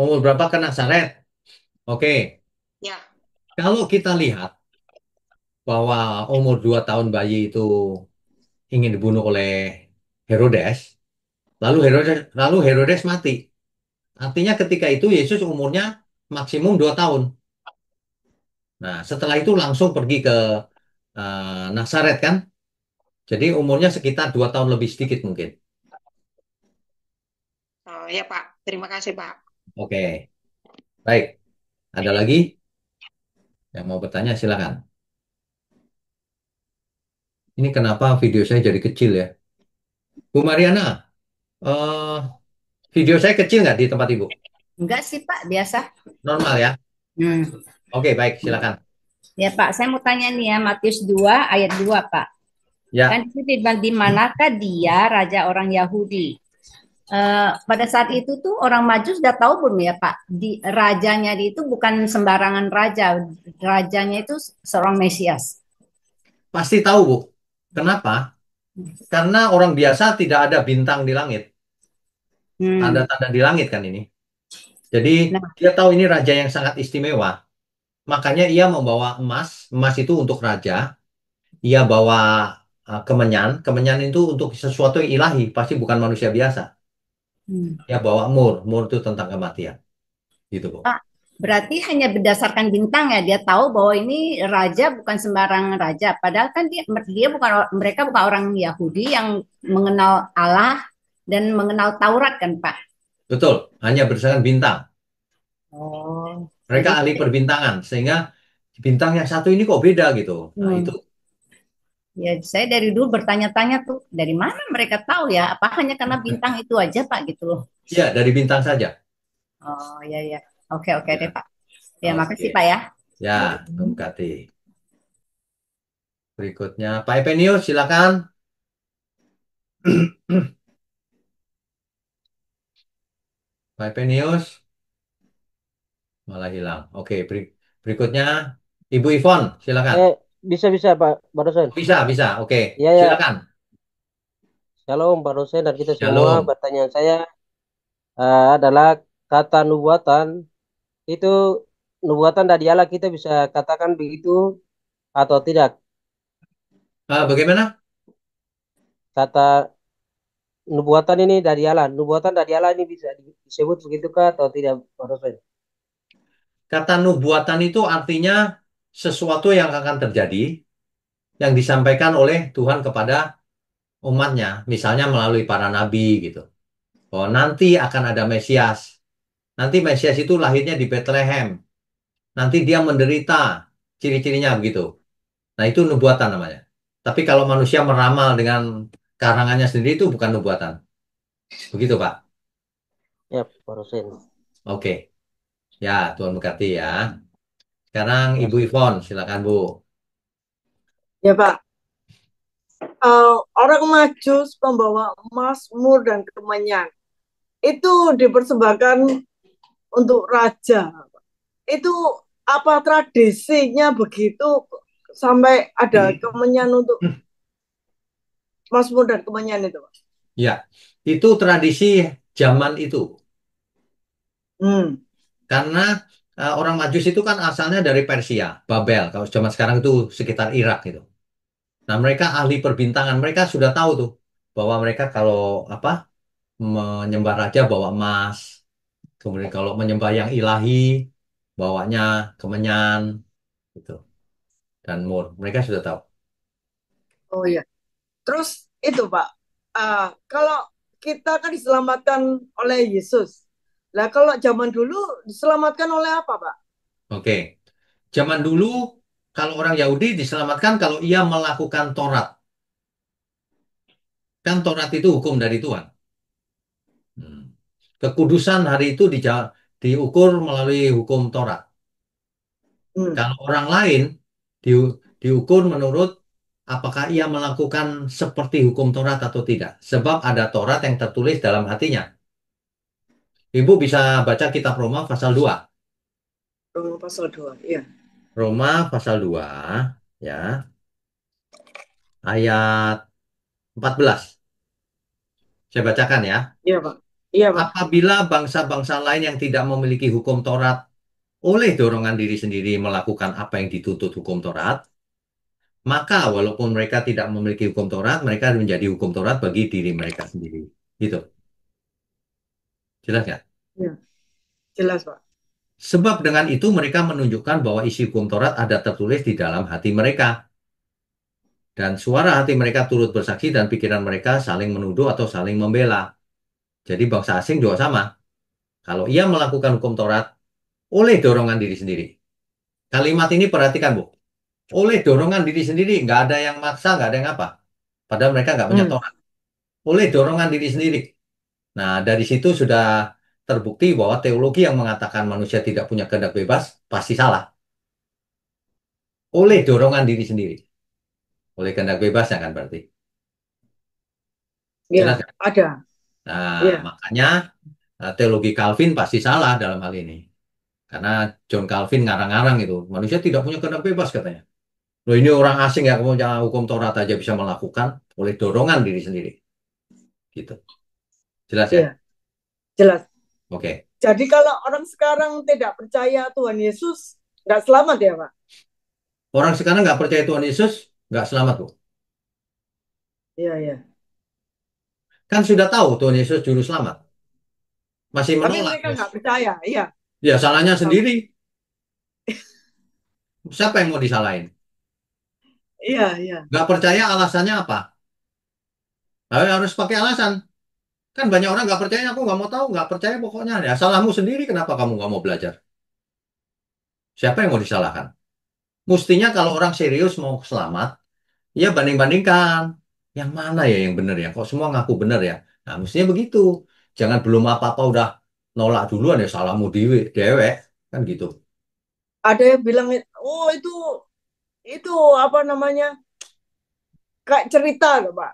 umur berapa ke Nazaret? Oke, Ya, kalau kita lihat bahwa umur 2 tahun bayi itu ingin dibunuh oleh Herodes, lalu Herodes mati. Artinya ketika itu Yesus umurnya maksimum 2 tahun. Nah, setelah itu langsung pergi ke Nazaret kan? Jadi umurnya sekitar 2 tahun lebih sedikit mungkin. oh, ya Pak. Terima kasih Pak. Oke, baik. Ada lagi yang mau bertanya silakan. Ini kenapa video saya jadi kecil ya? Bu Mariana, eh, video saya kecil nggak di tempat Ibu? Enggak sih Pak, biasa. Normal ya? Hmm. Oke, baik, silakan. Ya Pak, saya mau tanya nih ya, Matius 2 ayat 2 Pak. Kan Ya, di manakah dia raja orang Yahudi? Pada saat itu tuh orang Majus sudah tahu belum ya Pak? Rajanya itu bukan sembarangan raja, rajanya itu seorang Mesias. pasti tahu Bu. Kenapa? Karena orang biasa tidak ada bintang di langit. Hmm. Tanda-tanda di langit kan ini. Jadi Nah, dia tahu ini raja yang sangat istimewa. Makanya ia membawa emas. Emas itu untuk raja. Ia bawa kemenyan. Kemenyan itu untuk sesuatu yang ilahi. Pasti bukan manusia biasa. hmm. Ia bawa mur. Mur itu tentang kematian. Gitu Bu. Pak, berarti hanya berdasarkan bintang ya dia tahu bahwa ini raja bukan sembarangan raja. Padahal kan dia bukan mereka bukan orang Yahudi yang mengenal Allah dan mengenal Taurat kan Pak. Betul. Hanya berdasarkan bintang. Oh, Mereka jadi ahli perbintangan. Sehingga bintang yang satu ini kok beda gitu. Nah itu. ya saya dari dulu bertanya-tanya tuh dari mana mereka tahu ya? Apa hanya karena bintang itu aja Pak gitu loh? Iya, dari bintang saja. Oh ya ya, oke oke deh Ya, Pak. Ya makasih oke. Pak ya. Ya, Om Kati. Berikutnya, Pak Epenius, silakan. Pak Epenius, malah hilang. Oke, berikutnya, Ibu Ivon, silakan. Bisa-bisa Pak Barusan. Bisa, bisa. Oke, Ya, ya. silakan. Shalom Pak dosen dan kita semua. Shalom. Pertanyaan saya adalah kata nubuatan itu nubuatan dari Allah kita bisa katakan begitu atau tidak? Bagaimana? Kata nubuatan ini dari Allah. Nubuatan dari Allah ini bisa disebut begitukah atau tidak Pak dosen? Kata nubuatan itu artinya sesuatu yang akan terjadi, yang disampaikan oleh Tuhan kepada umatnya. Misalnya melalui para nabi gitu. Oh, nanti akan ada Mesias. Nanti Mesias itu lahirnya di Bethlehem. Nanti dia menderita. Ciri-cirinya begitu. Nah, itu nubuatan namanya. Tapi kalau manusia meramal dengan karangannya sendiri itu bukan nubuatan. Begitu, Pak. Ya Pak dosen. Oke. Ya, Tuhan berkati ya. Sekarang Ibu Kasih. Ivon, silakan Bu. Ya Pak, orang Majus membawa emas, mur, dan kemenyan. itu dipersembahkan untuk raja. Itu apa tradisinya begitu sampai ada kemenyan untuk Mazmur dan kemenyan itu, Pak? Ya, itu tradisi zaman itu. Hmm. Karena orang Majus itu kan asalnya dari Persia, Babel. Kalau zaman sekarang itu sekitar Irak gitu. Nah, mereka ahli perbintangan. Mereka sudah tahu tuh bahwa mereka kalau apa menyembah raja bawa emas. Kemudian kalau menyembah yang ilahi bawanya kemenyan gitu dan mur. Mereka sudah tahu. Oh iya. Terus itu Pak, kalau kita kan diselamatkan oleh Yesus. Lah kalau zaman dulu diselamatkan oleh apa, Pak? Oke. Zaman dulu kalau orang Yahudi diselamatkan kalau ia melakukan Taurat. Kan Taurat itu hukum dari Tuhan. Hmm. Kekudusan hari itu diukur melalui hukum Taurat. Hmm. Kalau orang lain diukur menurut apakah ia melakukan seperti hukum Taurat atau tidak. Sebab ada Taurat yang tertulis dalam hatinya. Ibu bisa baca kitab Roma pasal 2. Roma pasal 2. Iya. Roma pasal 2 ya, ayat 14. Saya bacakan ya. Iya, Pak. Iya, Pak. Apabila bangsa-bangsa lain yang tidak memiliki hukum Taurat oleh dorongan diri sendiri melakukan apa yang dituntut hukum Taurat, maka walaupun mereka tidak memiliki hukum Taurat, mereka menjadi hukum Taurat bagi diri mereka sendiri. Gitu. Jelas nggak? Iya, jelas, Pak. Sebab dengan itu mereka menunjukkan bahwa isi hukum Taurat ada tertulis di dalam hati mereka. Dan suara hati mereka turut bersaksi dan pikiran mereka saling menuduh atau saling membela. Jadi bangsa asing juga sama. Kalau ia melakukan hukum Taurat oleh dorongan diri sendiri. Kalimat ini perhatikan, Bu. Oleh dorongan diri sendiri, nggak ada yang maksa, nggak ada yang apa. Padahal mereka nggak punya Hmm. Taurat. Oleh dorongan diri sendiri. Nah, dari situ sudah terbukti bahwa teologi yang mengatakan manusia tidak punya kehendak bebas pasti salah. Oleh dorongan diri sendiri. Oleh kehendak bebasnya kan berarti. Iya, Jelas kan? ada. Nah, Iya. makanya teologi Calvin pasti salah dalam hal ini. Karena John Calvin ngarang-ngarang itu. Manusia tidak punya kehendak bebas katanya. Loh ini orang asing ya punya hukum Taurat aja bisa melakukan oleh dorongan diri sendiri. Gitu. Jelas ya? Iya, jelas. Oke. Jadi kalau orang sekarang tidak percaya Tuhan Yesus, nggak selamat ya, Pak? Orang sekarang nggak percaya Tuhan Yesus, nggak selamat, Bu. Iya, iya. Kan sudah tahu Tuhan Yesus juru selamat. Masih Tapi menolak, mereka bos. nggak percaya. Iya. Ya, salahnya Sama. sendiri. Siapa yang mau disalahin? Iya, iya. Nggak percaya alasannya apa? Harus pakai alasan. Kan banyak orang nggak percaya, aku nggak mau tahu, nggak percaya pokoknya. Ya, salahmu sendiri, kenapa kamu nggak mau belajar? Siapa yang mau disalahkan? Mestinya kalau orang serius mau selamat, ya banding-bandingkan. Yang mana ya yang benar ya? Kok semua ngaku benar ya? Nah, mestinya begitu. Jangan belum apa-apa udah nolak duluan ya salahmu dewek. Kan gitu. Ada yang bilang, oh itu apa namanya? Kayak cerita loh, Pak.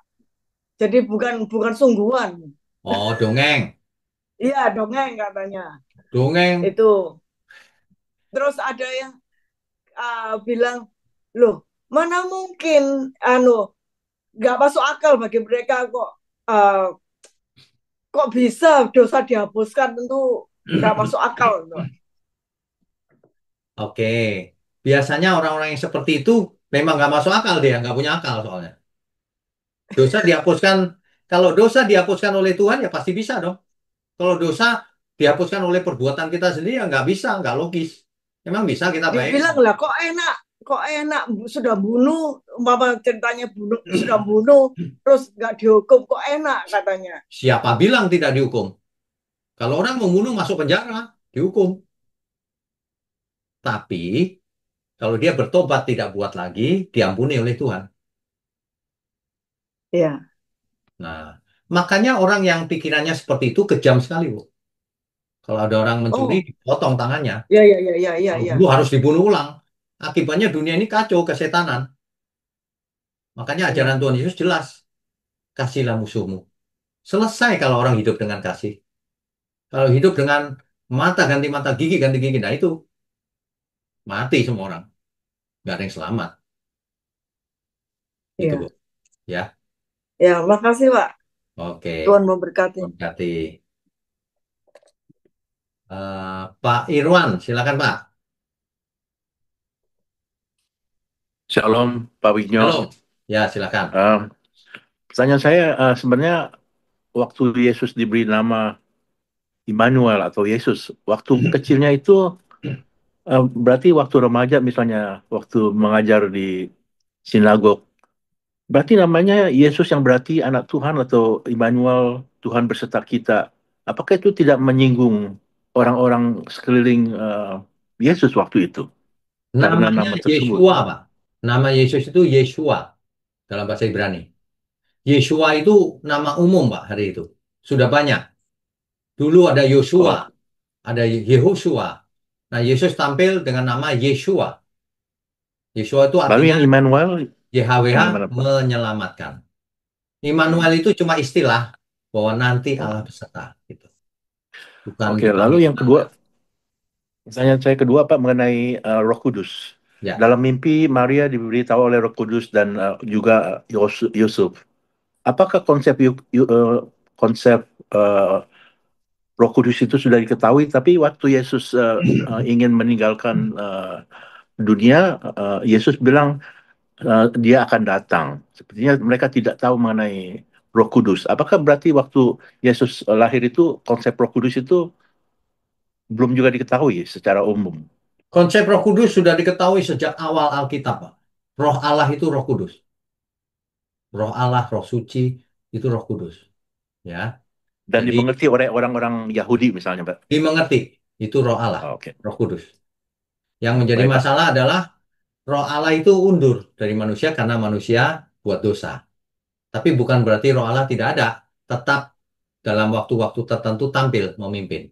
Jadi bukan bukan sungguhan. Oh, dongeng. Iya, dongeng katanya. Dongeng. Itu. Terus ada yang bilang, loh, mana mungkin nggak masuk akal bagi mereka uh, kok bisa dosa dihapuskan, tentu nggak masuk akal. Tuh. Oke. Biasanya orang-orang yang seperti itu memang nggak masuk akal dia, nggak punya akal soalnya. Dosa dihapuskan, kalau dosa dihapuskan oleh Tuhan ya pasti bisa dong. Kalau dosa dihapuskan oleh perbuatan kita sendiri ya nggak bisa, nggak logis. Emang bisa kita Dia bayangin? bilang lah, kok enak sudah bunuh, mama ceritanya bunuh sudah bunuh, terus nggak dihukum, kok enak katanya. Siapa bilang tidak dihukum? Kalau orang membunuh masuk penjara, dihukum. Tapi kalau dia bertobat tidak buat lagi, diampuni oleh Tuhan. Iya. Nah, makanya orang yang pikirannya seperti itu kejam sekali, Bu. Kalau ada orang mencuri, Oh, dipotong tangannya. iya, iya, iya, iya, iya, Kalau iya. dulu harus dibunuh ulang. Akibatnya dunia ini kacau, kesetanan. Makanya ajaran Iya. Tuhan Yesus jelas. Kasihlah musuhmu. Selesai kalau orang hidup dengan kasih. Kalau hidup dengan mata ganti mata, gigi ganti gigi, nah itu mati semua orang. Nggak ada yang selamat. Itu, Bu. Ya, Ya, ya, makasih Pak. oke. Tuhan memberkati. Berarti Pak Irwan, silakan Pak. Shalom, Pak Wigno. Halo. Ya, silakan. Eh, Pertanyaan saya sebenarnya waktu Yesus diberi nama Immanuel atau Yesus, waktu kecilnya itu berarti waktu remaja misalnya, waktu mengajar di sinagog, berarti namanya Yesus yang berarti anak Tuhan atau Immanuel, Tuhan beserta kita. Apakah itu tidak menyinggung orang-orang sekeliling Yesus waktu itu karena Namanya nama tersebut? Yeshua, Pak. Nama Yesus itu Yeshua dalam bahasa Ibrani. Yeshua itu nama umum, Pak, hari itu. Sudah banyak. Dulu ada Yosua, Oh, ada Yehosua. Nah, Yesus tampil dengan nama Yeshua. Yeshua itu lalu artinya yang Immanuel YHWH yang gimana, Pak? menyelamatkan. Immanuel Hmm. itu cuma istilah bahwa nanti Allah beserta gitu. Bukan Oke, bukan lalu yang kedua, Immanuel. pertanyaan saya kedua Pak mengenai Roh Kudus. Ya. Dalam mimpi Maria diberitahu oleh Roh Kudus dan juga Yusuf. Apakah konsep eh, Roh Kudus itu sudah diketahui, tapi waktu Yesus ingin meninggalkan dunia, Yesus bilang dia akan datang. Sepertinya mereka tidak tahu mengenai Roh Kudus. Apakah berarti waktu Yesus lahir itu konsep Roh Kudus itu belum juga diketahui secara umum? Konsep Roh Kudus sudah diketahui sejak awal Alkitab, Pak. Roh Allah itu Roh Kudus. Roh Allah, Roh Suci itu Roh Kudus, ya. Dan Jadi dimengerti oleh orang-orang Yahudi misalnya, Pak. dimengerti itu Roh Allah, Oh, oke, Roh Kudus. Yang menjadi baik Pak. masalah adalah Roh Allah itu undur dari manusia karena manusia buat dosa. Tapi bukan berarti Roh Allah tidak ada, tetap dalam waktu-waktu tertentu tampil memimpin.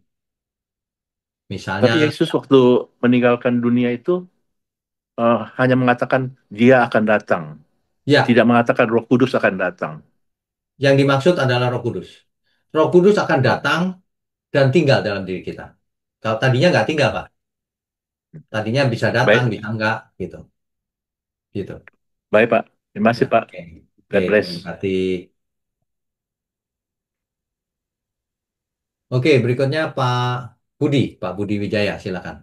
Tapi Misalnya, Yesus waktu meninggalkan dunia itu hanya mengatakan dia akan datang, ya, tidak mengatakan Roh Kudus akan datang. yang dimaksud adalah Roh Kudus. Roh Kudus akan Oh, datang dan tinggal dalam diri kita. Kalau tadinya nggak tinggal, Pak. Tadinya bisa datang, baik, bisa enggak, gitu. Gitu. baik Pak. Terima Ya, kasih Pak. oke. Oke, God bless. terima kasih. Oke, berikutnya Pak Budi Wijaya, silakan.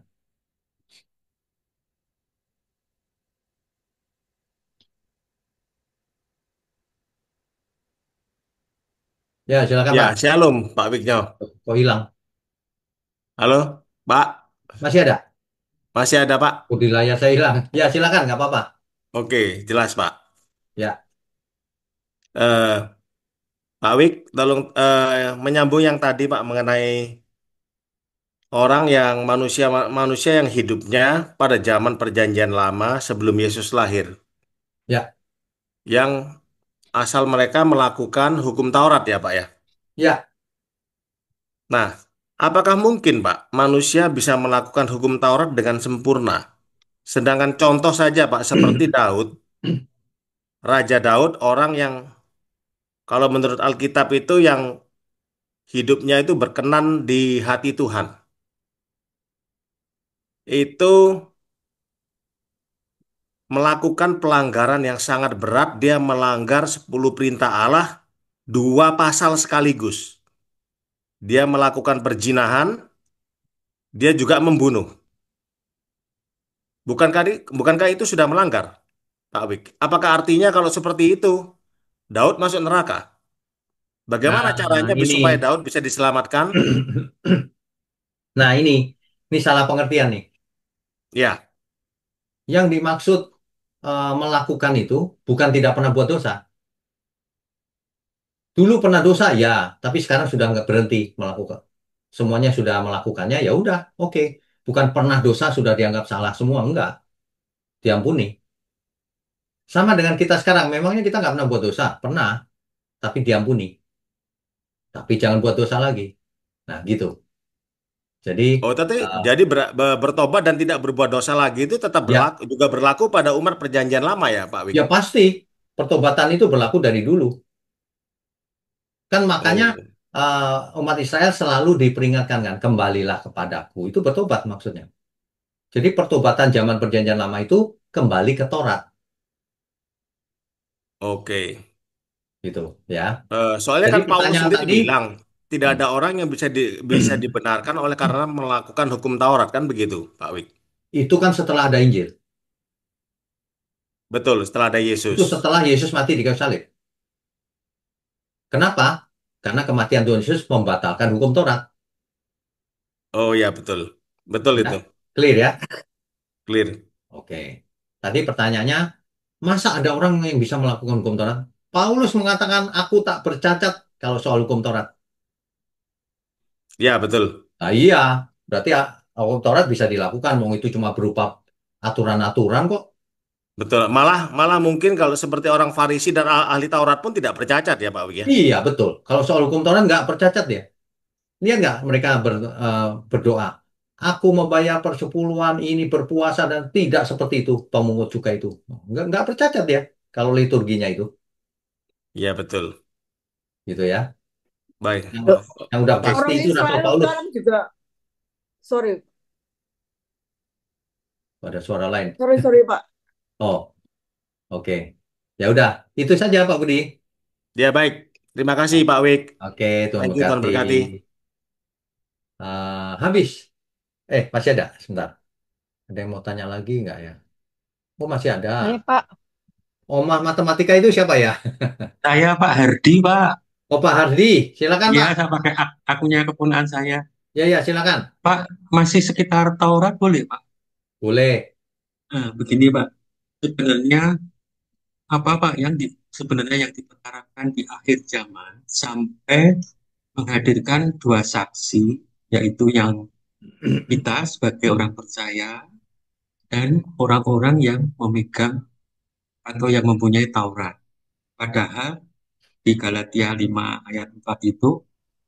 Ya, silakan Ya, Pak. shalom Pak Wigno. Kok hilang? Halo, Pak. Masih ada? Masih ada Pak? Oh, di layar saya hilang. Ya, silakan, nggak apa-apa. Oke, jelas Pak. Ya, Eh, Pak Wig, tolong menyambung yang tadi Pak mengenai orang yang manusia yang hidupnya pada zaman Perjanjian Lama sebelum Yesus lahir, ya, yang asal mereka melakukan hukum Taurat ya Pak ya. ya. Nah, apakah mungkin Pak manusia bisa melakukan hukum Taurat dengan sempurna? Sedangkan contoh saja Pak seperti Daud, Raja Daud orang yang kalau menurut Alkitab itu yang hidupnya itu berkenan di hati Tuhan. Itu melakukan pelanggaran yang sangat berat, dia melanggar 10 perintah Allah, dua pasal sekaligus. Dia melakukan perzinahan, dia juga membunuh. Bukankah itu sudah melanggar, Pak Wik? Apakah artinya kalau seperti itu, Daud masuk neraka? Bagaimana Nah, caranya ini. supaya Daud bisa diselamatkan? Nah, ini salah pengertian nih. Ya, Yang dimaksud melakukan itu bukan tidak pernah buat dosa. Dulu pernah dosa, ya, tapi sekarang sudah nggak berhenti melakukan. Semuanya sudah melakukannya, ya udah, oke. Bukan pernah dosa sudah dianggap salah semua, enggak. Diampuni. Sama dengan kita sekarang, memangnya kita nggak pernah buat dosa? Pernah, tapi diampuni. Tapi jangan buat dosa lagi. Nah, gitu. Jadi, oh tapi eh, jadi bertobat dan tidak berbuat dosa lagi itu tetap ya, juga berlaku pada umat perjanjian lama ya, Pak Wik? ya pasti pertobatan itu berlaku dari dulu. Kan makanya Oh. umat Israel selalu diperingatkan kan, kembalilah kepadaku. Itu bertobat maksudnya. Jadi pertobatan zaman Perjanjian Lama itu kembali ke Taurat, Oke. gitu ya. Soalnya Jadi kan Paulus pertanyaan sendiri tadi, bilang tidak hmm, ada orang yang bisa dibenarkan oleh karena melakukan hukum Taurat kan begitu, Pak Wik. itu kan setelah ada Injil. Betul, setelah ada Itu Yesus. setelah Yesus mati di kayu salib. Kenapa? Karena kematian Tuhan Yesus membatalkan hukum Taurat. Oh ya, betul. Betul Ya, itu. clear ya? Clear. Oke. Tadi pertanyaannya, masa ada orang yang bisa melakukan hukum Taurat? Paulus mengatakan, aku tak bercacat kalau soal hukum Taurat. Ya, betul. Nah, iya, berarti hukum Taurat bisa dilakukan, mau itu cuma berupa aturan-aturan kok. Betul. Malah malah mungkin kalau seperti orang Farisi dan ahli Taurat pun tidak bercacat ya, Pak Wik ya. Iya, betul. Kalau soal hukum Taurat nggak bercacat dia. Lihat nggak mereka berdoa. Aku membayar persepuluhan ini berpuasa dan tidak seperti itu pemungut cukai itu. Nggak bercacat dia kalau liturginya itu, Ya, betul. gitu ya. Baik. Yang, Oh, yang udah oke. pasti Orang itu Rasul Israel Paulus. sekarang juga, sorry, Ada suara lain. sorry Pak. Oh, oke. Ya udah, itu saja Pak Budi. Ya, baik. Terima kasih, Pak Wik. Oke, Tuhan Thank you, Tuhan berkati. berkati. Habis. Masih ada. Sebentar. Ada yang mau tanya lagi nggak ya? Oh, masih ada. Saya Pak, Omah matematika itu siapa ya? saya Pak Hardi Pak. Oh, Pak Hardi. Silakan, Iya, Pak. saya pakai akunnya keponakan saya. Ya, ya, silakan. Pak, masih sekitar Taurat boleh Pak? Boleh. Nah, begini Pak, sebenarnya apa Pak yang sebenarnya yang diperkarakan di akhir zaman sampai menghadirkan dua saksi, yaitu yang kita sebagai orang percaya dan orang-orang yang memegang atau yang mempunyai Taurat. Padahal di Galatia 5 ayat 4 itu,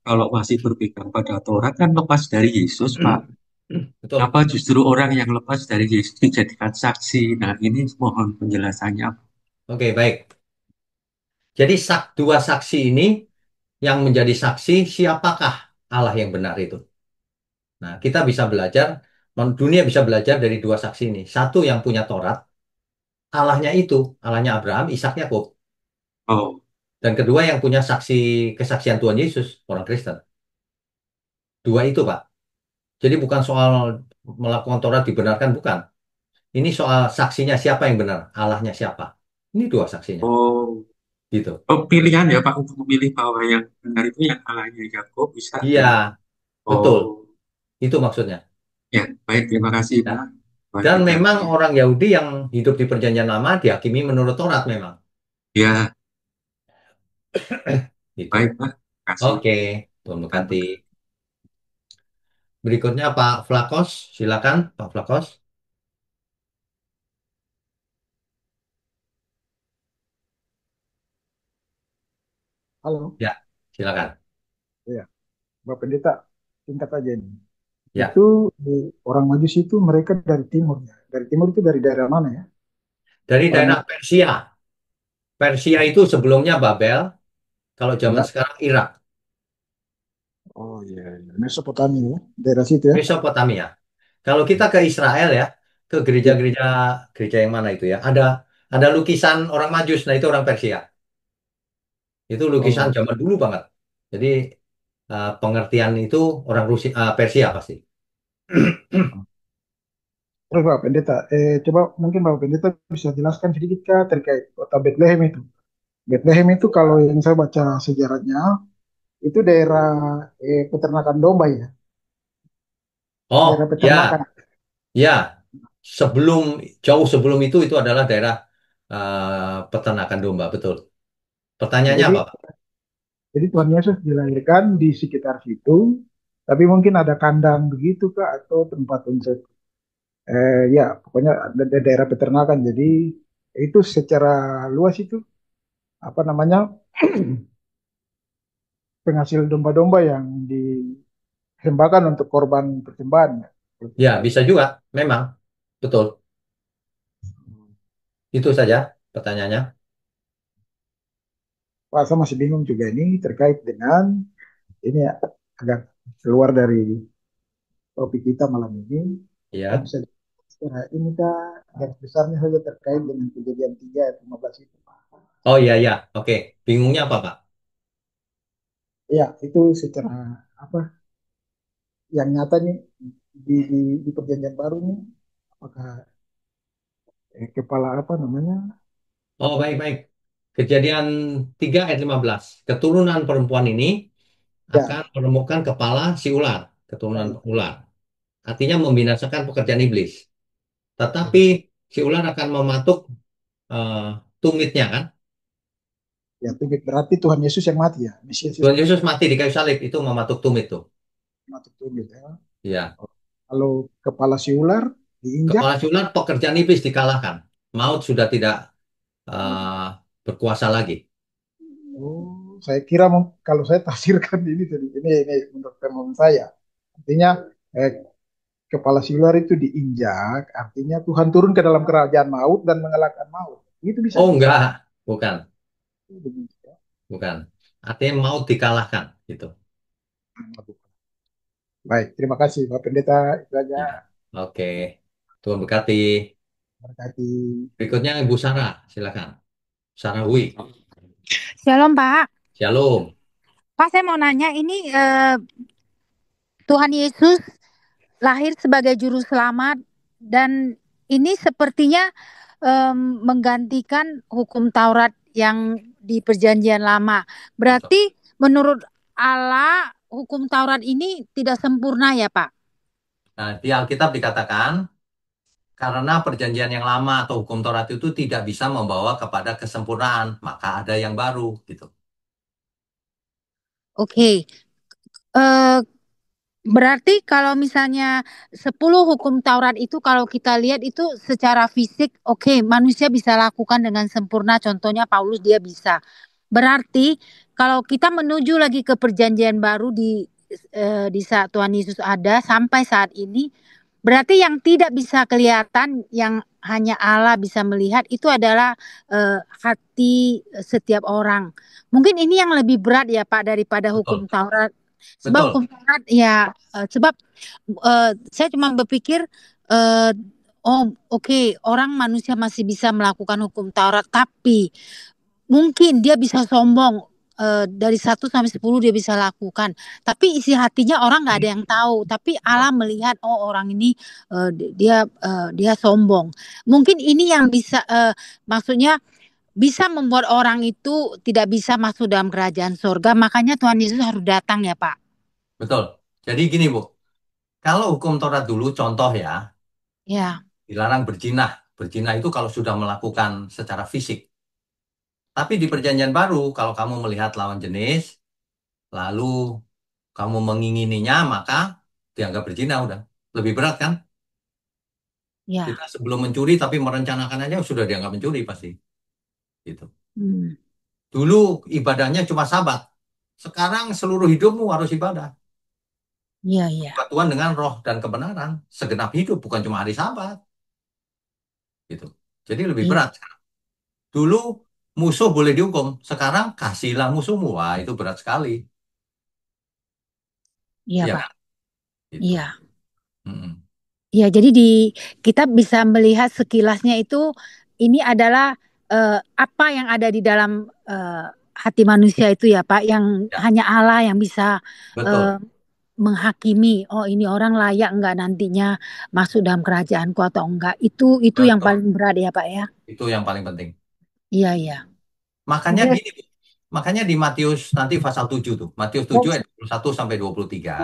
kalau masih berpegang pada Taurat kan lepas dari Yesus, Pak. Betul. Apa justru orang yang lepas dari Yesus dijadikan saksi? Nah, ini mohon penjelasannya. Oke, baik. Jadi dua saksi ini yang menjadi saksi siapakah Allah yang benar itu. Nah, kita bisa belajar, dunia bisa belajar dari dua saksi ini. Satu yang punya Taurat, Allahnya itu, Allahnya Abraham, Ishak, Yakub. Oh, Dan kedua yang punya kesaksian Tuhan Yesus, orang Kristen. Dua itu, Pak. Jadi bukan soal melakukan Taurat dibenarkan, bukan. Ini soal saksinya siapa yang benar, Allahnya siapa. Ini dua saksinya. oh, Gitu. oh, pilihan ya Pak untuk memilih bahwa yang benar itu yang Allahnya Yakub, Ishak Iya, dan betul. oh, Itu maksudnya. ya baik terima kasih Ya. Pak. Tuhan Dan memang berkati. orang Yahudi yang hidup di Perjanjian Lama dihakimi menurut Taurat memang. Ya, Gitu. baik Pak. Terima kasih. Oke, Tuhan Tuhan berkati. berkati. Berikutnya Pak Flakos, silakan Pak Flakos. Halo, Ya, silakan. ya, Bapak Pendeta, singkat aja ini. Ya, Itu orang Majus itu mereka dari timur ya. Dari timur itu dari daerah mana ya? dari Orang daerah Persia. Persia itu sebelumnya Babel, kalau zaman ya. sekarang Irak, Oh iya, iya. Mesopotamia ya, daerah situ ya. Mesopotamia. Kalau kita ke Israel ya, ke Ya. gereja-gereja gereja yang mana itu ya? Ada lukisan orang Majus, nah itu orang Persia. Itu lukisan Oh, zaman dulu banget. Jadi pengertian itu orang Rusia, Persia pasti. terus Bapak Pendeta, coba mungkin Bapak Pendeta bisa jelaskan sedikit Kak terkait kota Bethlehem itu. Bethlehem itu kalau yang saya baca sejarahnya itu daerah peternakan domba ya, daerah Oh peternakan. ya, ya. Sebelum jauh sebelum itu adalah daerah peternakan domba, betul. Pertanyaannya Jadi apa, Pak? Jadi Tuhan Yesus dilahirkan di sekitar situ, tapi mungkin ada kandang begitu Kak atau tempat untuk ya pokoknya ada daerah peternakan. Jadi itu secara luas itu apa namanya penghasil domba-domba yang disembahkan untuk korban persembahan. Ya. Seperti Ya, itu. bisa juga, memang, betul. Itu saja pertanyaannya. Pak, saya masih bingung juga ini terkait dengan ini agak keluar dari topik kita malam ini. Kita Ya. bisa ini kak garis besarnya saja terkait dengan kejadian 3 ayat 15 itu. Oh iya ya, oke. Bingungnya apa Pak? Ya, itu secara apa yang nyata nih di perjanjian baru nih, apakah kepala apa namanya? Oh baik-baik. Kejadian 3 ayat 15. Keturunan perempuan ini Ya, akan menemukan kepala si ular, keturunan baik. ular. Artinya membinasakan pekerjaan iblis. Tetapi Ya, si ular akan mematuk eh, tumitnya kan? ya, itu berarti Tuhan Yesus yang mati ya, Mesias Tuhan Yesus Yesus mati di kayu salib itu mematuk tumit tuh. mati tumit ya. Ya. Kalau kepala si ular diinjak, Kepala si ular pekerjaan iblis dikalahkan. Maut sudah tidak eh, berkuasa lagi. oh, saya kira kalau saya tafsirkan ini tadi, ini menurut pemahaman saya, artinya eh, kepala si ular itu diinjak, artinya Tuhan turun ke dalam kerajaan maut dan mengalahkan maut. Itu bisa Oh di enggak, bukan, bukan. Artinya maut dikalahkan gitu. Baik, terima kasih Pak Pendeta. Itu aja. Ya. Oke. Tuhan berkati. Berkati. Berikutnya Ibu Sarah, silakan. Sarah Hui. Shalom Pak. Shalom. Pak saya mau nanya ini Tuhan Yesus lahir sebagai juru selamat dan ini sepertinya menggantikan hukum Taurat yang di Perjanjian Lama. Betul. Berarti menurut Allah hukum Taurat ini tidak sempurna ya Pak? Nah, di Alkitab dikatakan karena perjanjian yang lama atau hukum Taurat itu tidak bisa membawa kepada kesempurnaan, maka ada yang baru gitu. Oke. Eh, Berarti kalau misalnya 10 hukum Taurat itu kalau kita lihat itu secara fisik oke, manusia bisa lakukan dengan sempurna, contohnya Paulus dia bisa. Berarti kalau kita menuju lagi ke perjanjian baru di saat Tuhan Yesus ada sampai saat ini, berarti yang tidak bisa kelihatan yang hanya Allah bisa melihat itu adalah hati setiap orang. Mungkin ini yang lebih berat ya Pak daripada hukum Betul. Taurat. Sebab Betul. hukum Taurat ya sebab saya cuma berpikir eh, oh oke, orang manusia masih bisa melakukan hukum Taurat tapi mungkin dia bisa sombong dari 1 sampai 10 dia bisa lakukan tapi isi hatinya orang nggak ada yang tahu tapi Allah melihat oh orang ini dia sombong mungkin ini yang bisa maksudnya bisa membuat orang itu tidak bisa masuk dalam kerajaan surga makanya Tuhan Yesus harus datang ya Pak. Betul. Jadi gini, Bu. Kalau hukum Taurat dulu contoh ya, Ya. dilarang berzinah. Berzinah itu kalau sudah melakukan secara fisik. Tapi di perjanjian baru, kalau kamu melihat lawan jenis, lalu kamu mengingininya, maka dianggap berzina udah. Lebih berat kan? Kita Ya. sebelum mencuri tapi merencanakan aja sudah dianggap mencuri pasti. Gitu. Hmm. Dulu ibadahnya cuma Sabat. Sekarang seluruh hidupmu harus ibadah. Iya, iya. Buat Tuhan dengan roh dan kebenaran. Segenap hidup, bukan cuma hari Sabat. Gitu. Jadi lebih Iya, berat. Dulu musuh boleh dihukum. Sekarang kasihlah musuhmu. Wah, itu berat sekali. iya, Iya Pak. kan? Gitu. Iya. Mm-mm. Ya, jadi kita bisa melihat sekilasnya itu ini adalah apa yang ada di dalam hati manusia itu ya Pak, yang Ya, hanya Allah yang bisa betul. eh, menghakimi. Oh, ini orang layak enggak nantinya masuk dalam kerajaanku atau enggak. Itu yang Betul. paling berat ya Pak ya. Itu yang paling penting. Iya, iya. Makanya Oke. gini, Bu. Makanya di Matius nanti pasal 7 tuh. Matius 7 ayat 21 sampai 23.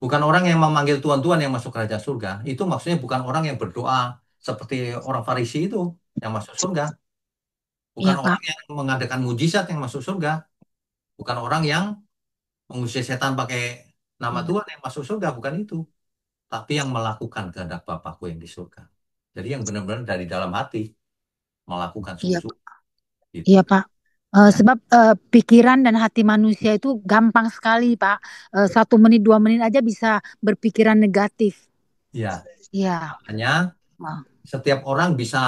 Bukan orang yang memanggil Tuhan-Tuhan yang masuk kerajaan surga. Itu maksudnya bukan orang yang berdoa seperti orang Farisi itu yang masuk surga. Bukan Iya orang Pak. yang mengadakan mujizat yang masuk surga. Bukan orang yang mengusir setan pakai nama Iya. Tuhan yang masuk surga. Bukan itu. Tapi yang melakukan kehendak Bapakku yang di surga. Jadi yang benar-benar dari dalam hati melakukan Iya, sungguh-sungguh. Gitu. iya Pak. Ya. Sebab pikiran dan hati manusia itu gampang sekali Pak. 1 menit 2 menit aja bisa berpikiran negatif. Ya. Iya. Makanya Wah, setiap orang bisa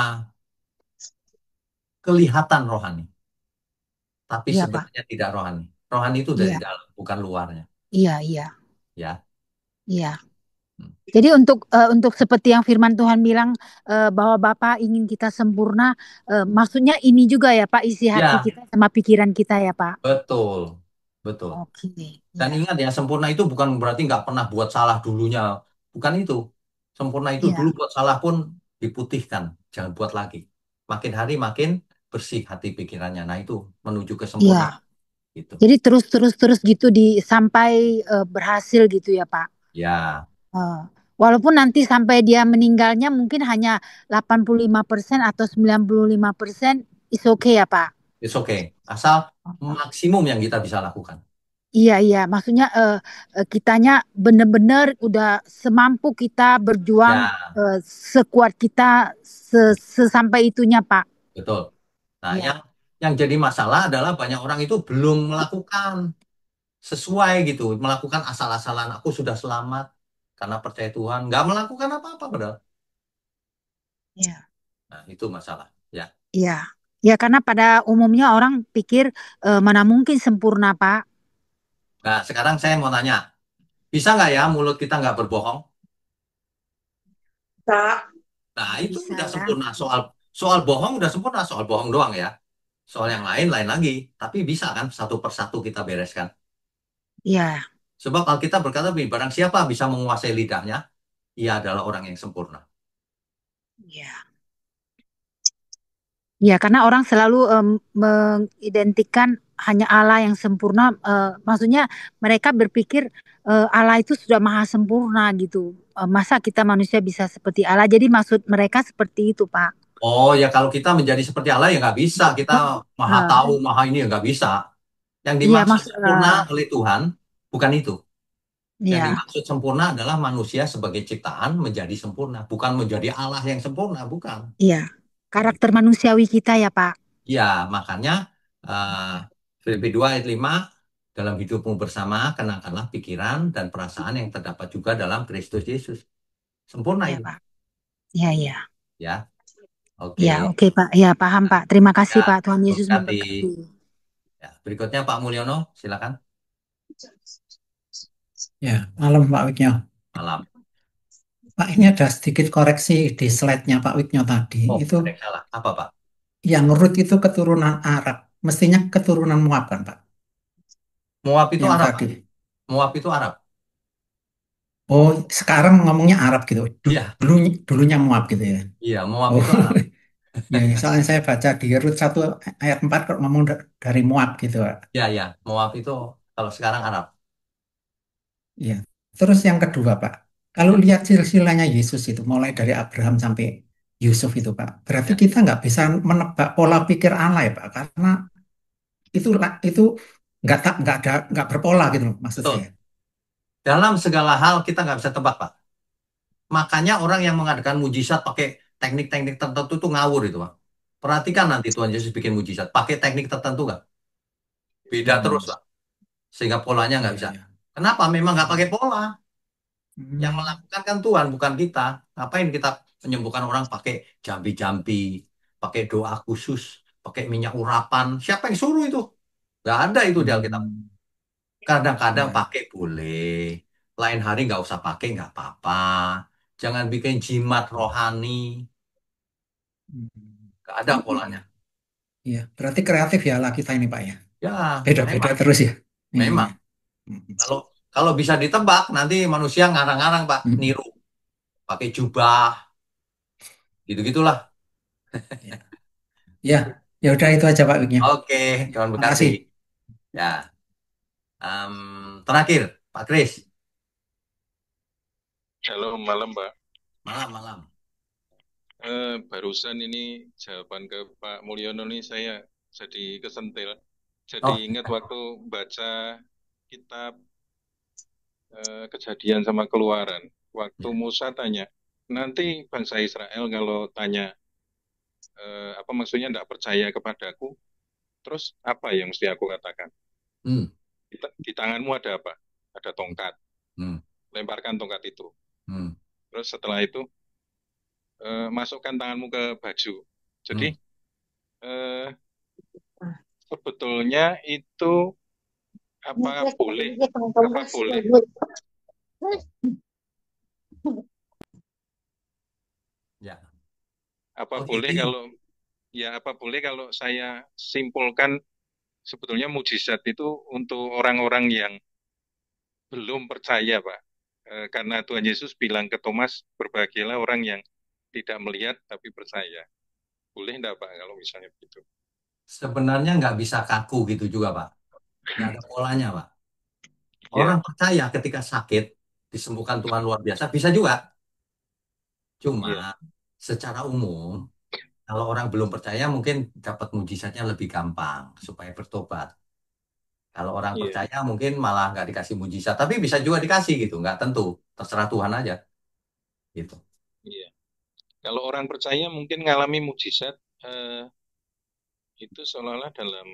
kelihatan rohani. Tapi iya Pak. sebenarnya tidak rohani. Rohani itu dari Iya, dalam, bukan luarnya. iya, iya, Ya. iya. Hmm. Jadi untuk seperti yang firman Tuhan bilang bahwa Bapa ingin kita sempurna, maksudnya ini juga ya Pak, isi hati Ya, kita sama pikiran kita ya Pak. betul. Betul. Oke, Dan ya, ingat ya, sempurna itu bukan berarti nggak pernah buat salah dulunya. Bukan itu. Sempurna itu dulu ya, buat salah pun diputihkan. Jangan buat lagi. Makin hari makin bersih hati pikirannya. Nah itu menuju ke sempurna. ya. Gitu. Jadi terus gitu sampai berhasil gitu ya Pak. Ya, Eh, Walaupun nanti sampai dia meninggalnya mungkin hanya 85% atau 95% is okay ya Pak. it's okay. Asal maksimum yang kita bisa lakukan. Iya, iya. Maksudnya kitanya benar-benar udah semampu kita berjuang Ya, eh, sekuat kita sesampai itunya, Pak. betul. Nah, Iya, yang jadi masalah adalah banyak orang itu belum melakukan sesuai gitu, melakukan asal-asalan. Aku sudah selamat karena percaya Tuhan, nggak melakukan apa-apa padahal. iya, Nah, itu masalah. Ya. iya. Ya, karena pada umumnya orang pikir mana mungkin sempurna, Pak. Nah, sekarang saya mau nanya, bisa nggak ya mulut kita nggak berbohong? Tak. Nah, itu Bisa udah ya. sempurna. Soal soal bohong udah sempurna, soal bohong doang ya. Soal yang lain lain lagi. Tapi bisa kan satu persatu kita bereskan. Iya, Sebab Alkitab berkata, barang siapa bisa menguasai lidahnya, ia adalah orang yang sempurna. iya. Ya, karena orang selalu mengidentikan hanya Allah yang sempurna. Maksudnya mereka berpikir Allah itu sudah maha sempurna gitu. Masa kita manusia bisa seperti Allah? Jadi maksud mereka seperti itu, Pak. Oh ya kalau kita menjadi seperti Allah ya nggak bisa. Kita maha tahu, Eh, maha ini ya nggak bisa. Yang iya, dimaksud maksud, sempurna oleh Tuhan bukan itu. Yang iya, dimaksud sempurna adalah manusia sebagai ciptaan menjadi sempurna, bukan menjadi Allah yang sempurna, bukan. iya. Karakter manusiawi kita ya, Pak. Ya, makanya uh, Filipi 2 ayat 5 dalam hidupmu bersama kenakanlah pikiran dan perasaan yang terdapat juga dalam Kristus Yesus. Sempurna Iya, itu. Pak. Iya, iya. Ya, oke. Iya, oke, Pak. Iya, paham, Pak. Terima kasih, Ya, Pak. Tuhan Yesus berkati. memberkati. Ya, berikutnya Pak Mulyono, silakan. Ya, malam Pak Wiknya. Malam. Pak, ini ada sedikit koreksi di slide-nya Pak Wiknya tadi. Oh, Itu ada yang salah. Apa Pak? yang Rut itu keturunan Arab. Mestinya keturunan Moab kan Pak? Moab itu Yang Arab, Pak. tadi. Moab itu Arab. Oh, sekarang ngomongnya Arab gitu. Iya, Dulunya Moab gitu ya. iya, Moab Oh, itu Arab. ya, ya. Soalnya saya baca di Rut 1 ayat 4 kok ngomong dari Moab gitu Pak. Ya, ya, Moab itu kalau sekarang Arab. Ya. Terus yang kedua Pak, kalau Ya, lihat silsilahnya Yesus itu mulai dari Abraham sampai Yusuf itu Pak, berarti ya, kita nggak bisa menebak pola pikir Allah ya Pak, karena itu nggak berpola gitu loh, maksud saya. betul. Dalam segala hal kita nggak bisa tebak, Pak. Makanya orang yang mengadakan mujizat pakai teknik-teknik tertentu itu ngawur itu, Pak. Perhatikan nanti Tuhan Yesus bikin mujizat. Pakai teknik tertentu nggak? Beda terus, Hmm, Pak. Sehingga polanya nggak ya, bisa. ya. Kenapa? Memang nggak pakai pola. Yang Hmm, melakukan kan Tuhan, bukan kita. Ngapain kita menyembuhkan orang pakai jambi-jambi, pakai doa khusus, pakai minyak urapan. Siapa yang suruh itu? Nggak ada itu di Alkitab. hmm, Kadang-kadang ya, pakai boleh. Lain hari nggak usah pakai, nggak apa-apa. Jangan bikin jimat rohani. hmm. Nggak ada polanya. Ya, berarti kreatif ya lah kita ini Pak ya. Ya, Beda-beda memang. terus ya. Iya, Memang. iya. Hmm, Kalau kalau bisa ditebak, nanti manusia ngarang-ngarang, Pak. hmm, Niru. Pakai jubah. Gitu-gitulah. ya, ya, ya udah itu aja Pak Wiknya. Oke, Ya, Tuhan berkati. makasih. Ya. Terakhir, Pak Kris. Halo, malam, Pak. Malam-malam. Barusan ini jawaban ke Pak Mulyono nih saya jadi kesentil. Oh, Jadi ingat waktu baca kitab Kejadian sama Keluaran. Waktu ya. Musa tanya, nanti bangsa Israel kalau tanya apa maksudnya tidak percaya kepadaku, terus apa yang mesti aku katakan? Hmm, Di tanganmu ada apa? Ada tongkat. hmm, Lemparkan tongkat itu. hmm, Terus setelah itu masukkan tanganmu ke baju. Jadi hmm. eh, sebetulnya itu Apa boleh apa boleh Ya. apa Oh, boleh intinya. kalau apa boleh kalau saya simpulkan sebetulnya mujizat itu untuk orang-orang yang belum percaya, Pak. Karena Tuhan Yesus bilang ke Thomas, berbahagialah orang yang tidak melihat tapi percaya. Boleh enggak, Pak, kalau misalnya begitu? Sebenarnya nggak bisa kaku gitu juga, Pak. Nggak ada polanya, Pak. Ya, Orang percaya ketika sakit, disembuhkan Tuhan luar biasa, bisa juga. Cuma ya, secara umum, kalau orang belum percaya mungkin dapat mujizatnya lebih gampang supaya bertobat. Kalau orang iya, percaya mungkin malah nggak dikasih mujizat, tapi bisa juga dikasih gitu, nggak tentu. Terserah Tuhan aja gitu. iya. Kalau orang percaya mungkin ngalami mujizat itu seolah-olah dalam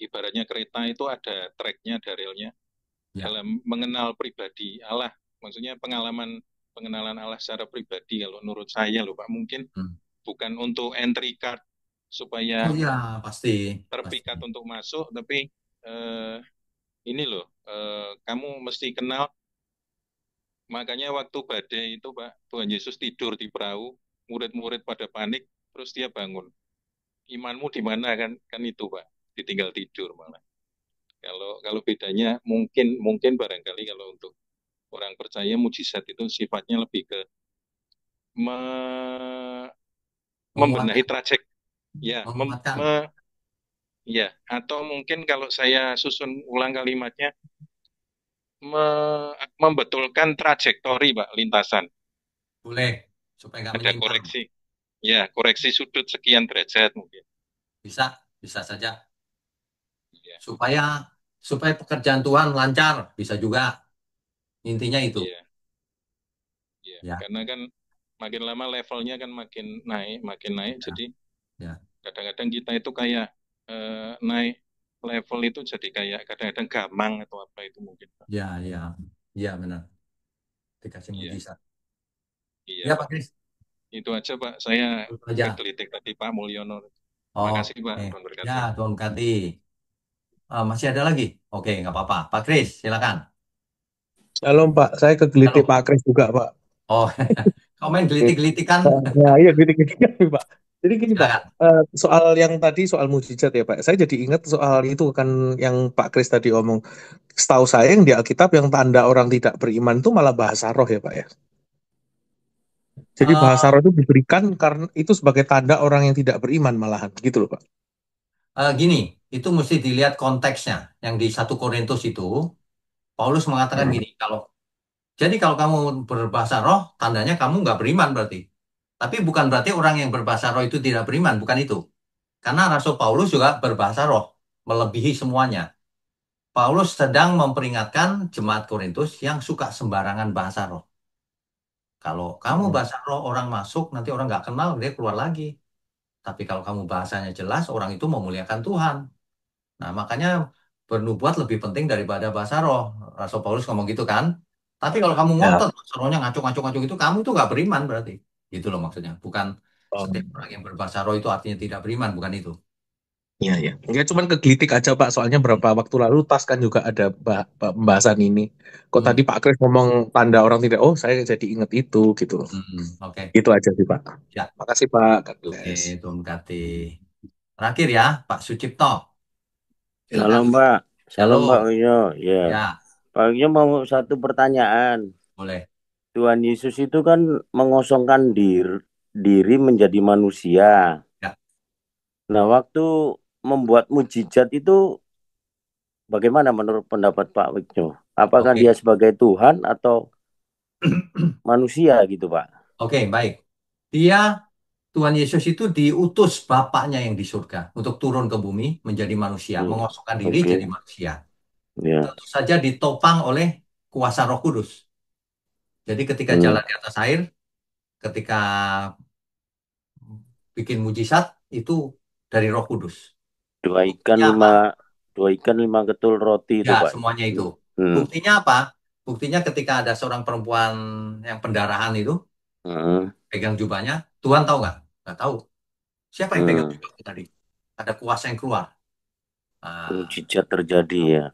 ibaratnya kereta itu ada treknya, ada relnya. Ya. Dalam mengenal pribadi Allah, maksudnya pengenalan Allah secara pribadi, kalau menurut saya loh Pak, mungkin Hmm. bukan untuk entry card Oh supaya iya, pasti. terpikat untuk masuk, tapi eh, ini loh, kamu mesti kenal. Makanya waktu badai itu Pak, Tuhan Yesus tidur di perahu, murid-murid pada panik, terus dia bangun. Imanmu di mana kan? Kan itu Pak, ditinggal tidur malah. Kalau kalau bedanya mungkin barangkali kalau untuk orang percaya mujizat itu sifatnya lebih ke me- membenahi Menguatkan, trajek, ya, menguatkan. ya, atau mungkin kalau saya susun ulang kalimatnya, membetulkan trajektori Pak, lintasan. Boleh, supaya nggak Ada menyimpang. koreksi, ya, koreksi sudut sekian derajat mungkin. Bisa, bisa saja. Ya, Supaya supaya pekerjaan Tuhan lancar, bisa juga. Intinya itu. iya, iya. Ya, Karena kan makin lama levelnya kan makin naik. ya, Jadi ya, kadang-kadang kita itu kayak naik level itu jadi kayak kadang-kadang gamang atau apa itu mungkin Pak. ya, ya, ya benar. Dikasih Iya, mujizat. iya Ya Pak Pak. Kris, Itu aja Pak. Saya itu aja. kegelitik tadi Pak Mulyono. Oh, Makasih Pak. eh. Tuhan Ya, berkati. Tuhan berkati. Masih ada lagi? Oke, nggak apa-apa. Pak Kris, silakan. Shalom Pak, saya kegelitik Halo. Pak Kris juga Pak. Oh, kau main Oke. gelitik-gelitikan. Nah, iya gelitik-gelitik Pak. Jadi gini Pak, Silakan. soal yang tadi soal mujizat ya Pak. Saya jadi ingat soal itu kan yang Pak Kris tadi omong. Setahu saya yang di Alkitab yang tanda orang tidak beriman itu malah bahasa roh ya Pak ya. Jadi bahasa Eh, roh itu diberikan karena itu sebagai tanda orang yang tidak beriman malahan gitu loh Pak. Gini, itu mesti dilihat konteksnya. Yang di 1 Korintus itu, Paulus mengatakan Hmm. gini, kalau kamu berbahasa roh, tandanya kamu nggak beriman berarti. Tapi bukan berarti orang yang berbahasa roh itu tidak beriman, bukan itu. Karena Rasul Paulus juga berbahasa roh, melebihi semuanya. Paulus sedang memperingatkan jemaat Korintus yang suka sembarangan bahasa roh. Kalau kamu Hmm. bahasa roh orang masuk, nanti orang nggak kenal, dia keluar lagi. Tapi kalau kamu bahasanya jelas, orang itu memuliakan Tuhan. Nah, makanya bernubuat lebih penting daripada bahasa roh. Rasul Paulus ngomong gitu kan. Tapi kalau kamu Ya. ngotot, bahasa rohnya ngaco-ngaco gitu, kamu tuh nggak beriman berarti. Gitu loh maksudnya. Bukan Oh. setiap orang yang berbahasa roh itu artinya tidak beriman, bukan itu. Iya, ya. Enggak cuman kegelitik aja Pak, soalnya beberapa waktu lalu tas kan juga ada pembahasan ini. Kok Hmm, tadi Pak Kris ngomong tanda orang tidak, oh saya jadi inget itu gitu loh. oke. Itu aja sih Pak. Ya, Makasih Pak, God oke, bless. Tuhan berkati. Terakhir ya, Pak Sucipto. Silakan. Shalom Pak, Shalom Pak Shalom. Winyo. Ya, Ya, Pak Winyo mau satu pertanyaan. boleh. Tuhan Yesus itu kan mengosongkan diri menjadi manusia. Ya. Nah, waktu membuat mujizat itu bagaimana menurut pendapat Pak Winyo? Apakah Oke. dia sebagai Tuhan atau manusia gitu Pak? Oke, baik. Tuhan Yesus itu diutus Bapaknya yang di surga untuk turun ke bumi menjadi manusia, Hmm, mengosongkan diri Oke, jadi manusia. ya. Tentu saja ditopang oleh kuasa Roh Kudus. Jadi ketika Hmm. jalan di atas air, ketika bikin mujizat itu dari Roh Kudus. Dua ikan Buktinya apa? lima, dua ikan lima ketul roti itu Ya, Pak. semuanya itu. Hmm. Buktinya apa? Buktinya ketika ada seorang perempuan yang pendarahan itu Hmm. pegang jubahnya, Tuhan tahu nggak? Nggak tahu. Siapa yang pegang Hmm. jubahku tadi? ada kuasa yang keluar. Nah, Mujizat terjadi ya.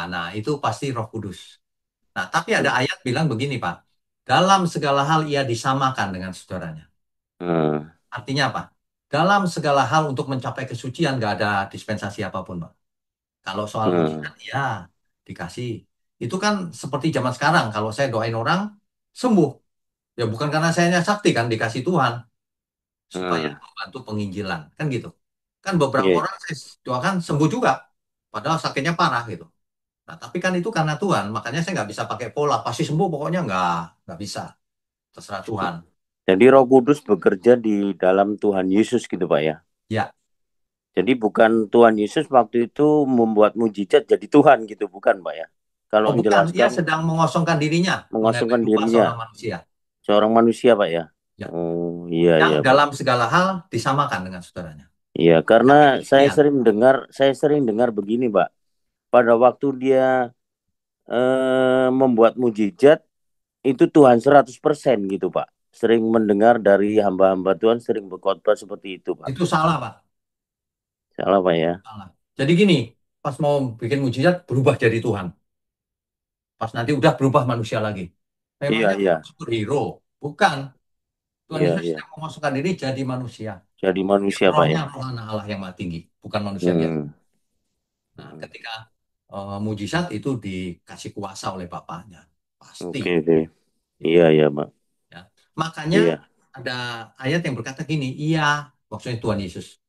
nah itu pasti Roh Kudus. Nah, tapi ada ayat bilang begini, Pak. Dalam segala hal ia disamakan dengan saudaranya. Hmm. Artinya apa? Dalam segala hal untuk mencapai kesucian nggak ada dispensasi apapun, Pak. Kalau soal mujizat, ya dikasih. Itu kan seperti zaman sekarang. Kalau saya doain orang sembuh, ya bukan karena saya sakti kan, dikasih Tuhan supaya membantu penginjilan, kan gitu. Kan beberapa Iya. orang saya doakan sembuh juga, padahal sakitnya parah gitu. Nah, tapi kan itu karena Tuhan, makanya saya nggak bisa pakai pola pasti sembuh, pokoknya nggak bisa. Terserah Tuhan. Jadi Roh Kudus bekerja di dalam Tuhan Yesus gitu Pak ya. Ya. Jadi bukan Tuhan Yesus waktu itu membuat mujizat jadi Tuhan gitu, bukan Pak ya. Kalau Oh bukan, ia menjelaskan sedang mengosongkan dirinya, mengosongkan mengambil kuasa dirinya orang manusia. seorang manusia Pak ya. Ya. Oh iya Yang iya Pak. dalam segala hal disamakan dengan saudaranya. Iya, karena Ya. saya sering dengar begini Pak. Pada waktu dia membuat mujizat itu Tuhan 100% gitu Pak. Sering mendengar dari hamba-hamba Tuhan sering berkhotbah seperti itu Pak. Itu salah, Pak. Salah Pak ya. Salah. Jadi gini, pas mau bikin mujizat berubah jadi Tuhan. Pas nanti udah berubah manusia lagi. Memangnya Iya. superhero? Bukan. Tuhan Iya, Yesus iya. sedang memasukkan diri jadi manusia. Jadi manusia Pak ya. Rohnya roh anak Allah yang maha tinggi, bukan manusia biasa. Nah, ketika mujizat itu dikasih kuasa oleh Bapaknya. Pasti. Oke. Iya Pak. Ya. Makanya Iya. ada ayat yang berkata gini, ia, maksudnya Tuhan Yesus,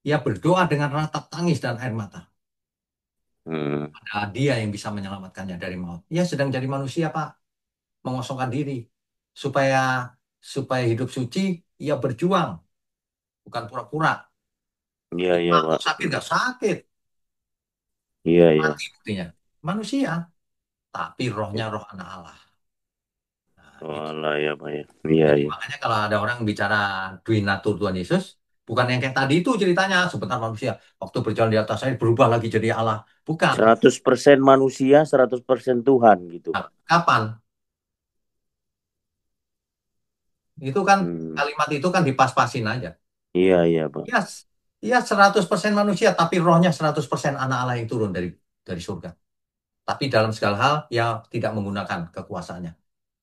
ia berdoa dengan ratap tangis dan air mata. Ada dia yang bisa menyelamatkannya dari maut. Ia sedang jadi manusia, Pak. Mengosongkan diri. Supaya hidup suci, ia berjuang. Bukan pura-pura. Iya Pak. Sakit nggak sakit. Iya. Mati buktinya. Manusia. Tapi rohnya roh anak Allah. Oh Allah ya Pak ya. Iya. Makanya kalau ada orang bicara Duinatur Tuhan Yesus, bukan yang kayak tadi itu ceritanya, sebentar manusia. Waktu berjalan di atas air berubah lagi jadi Allah. Bukan. 100% manusia, 100% Tuhan gitu. Nah, kapan? Itu kan kalimat itu kan dipas-pasin aja. Iya Pak. Iya 100% manusia, tapi rohnya 100% anak Allah yang turun dari surga. Tapi dalam segala hal, ya tidak menggunakan kekuasaannya.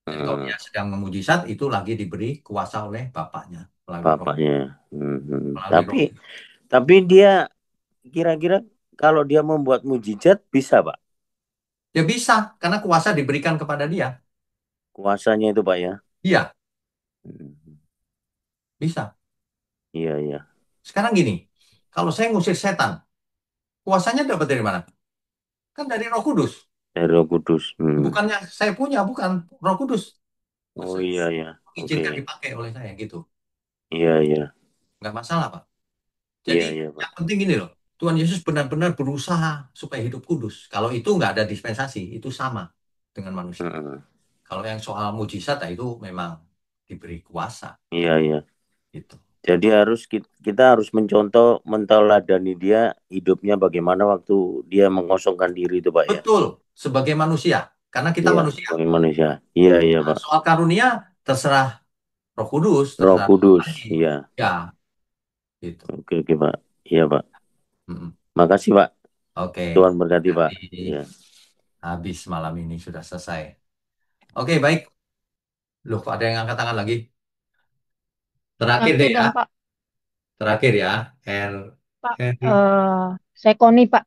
Jadi kalau dia sedang memujizat, itu lagi diberi kuasa oleh Bapaknya. Bapaknya. Tapi dia kira-kira kalau dia membuat mujizat bisa Pak? Ya bisa, karena kuasa diberikan kepada dia. Kuasanya itu Pak ya? Iya. Bisa. Iya. Sekarang gini, kalau saya ngusir setan, kuasanya dapat dari mana? Kan dari Roh Kudus. Dari Roh Kudus. Bukannya saya punya, bukan Roh Kudus. Oh iya. Izinkan dipakai oleh saya gitu. Iya. Nggak masalah, Pak. Jadi yang penting gini loh, Tuhan Yesus benar-benar berusaha supaya hidup kudus. Kalau itu nggak ada dispensasi, itu sama dengan manusia. Kalau yang soal mujizat, itu memang diberi kuasa. Iya. Gitu. Jadi kita harus mencontoh, menteladani dia hidupnya bagaimana waktu dia mengosongkan diri itu Pak ya. Betul, sebagai manusia. Karena kita manusia. Sebagai manusia. Iya Pak. Soal karunia terserah Roh Kudus. Roh Kudus, iya. Ya. Gitu. Oke Pak. Iya Pak. Makasih Pak. Oke. Tuhan berkati Pak. Iya. Habis malam ini sudah selesai. Oke, baik. Loh, ada yang angkat tangan lagi? Terakhir deh ya. Pak. Terakhir ya. Pak, saya Koni Pak.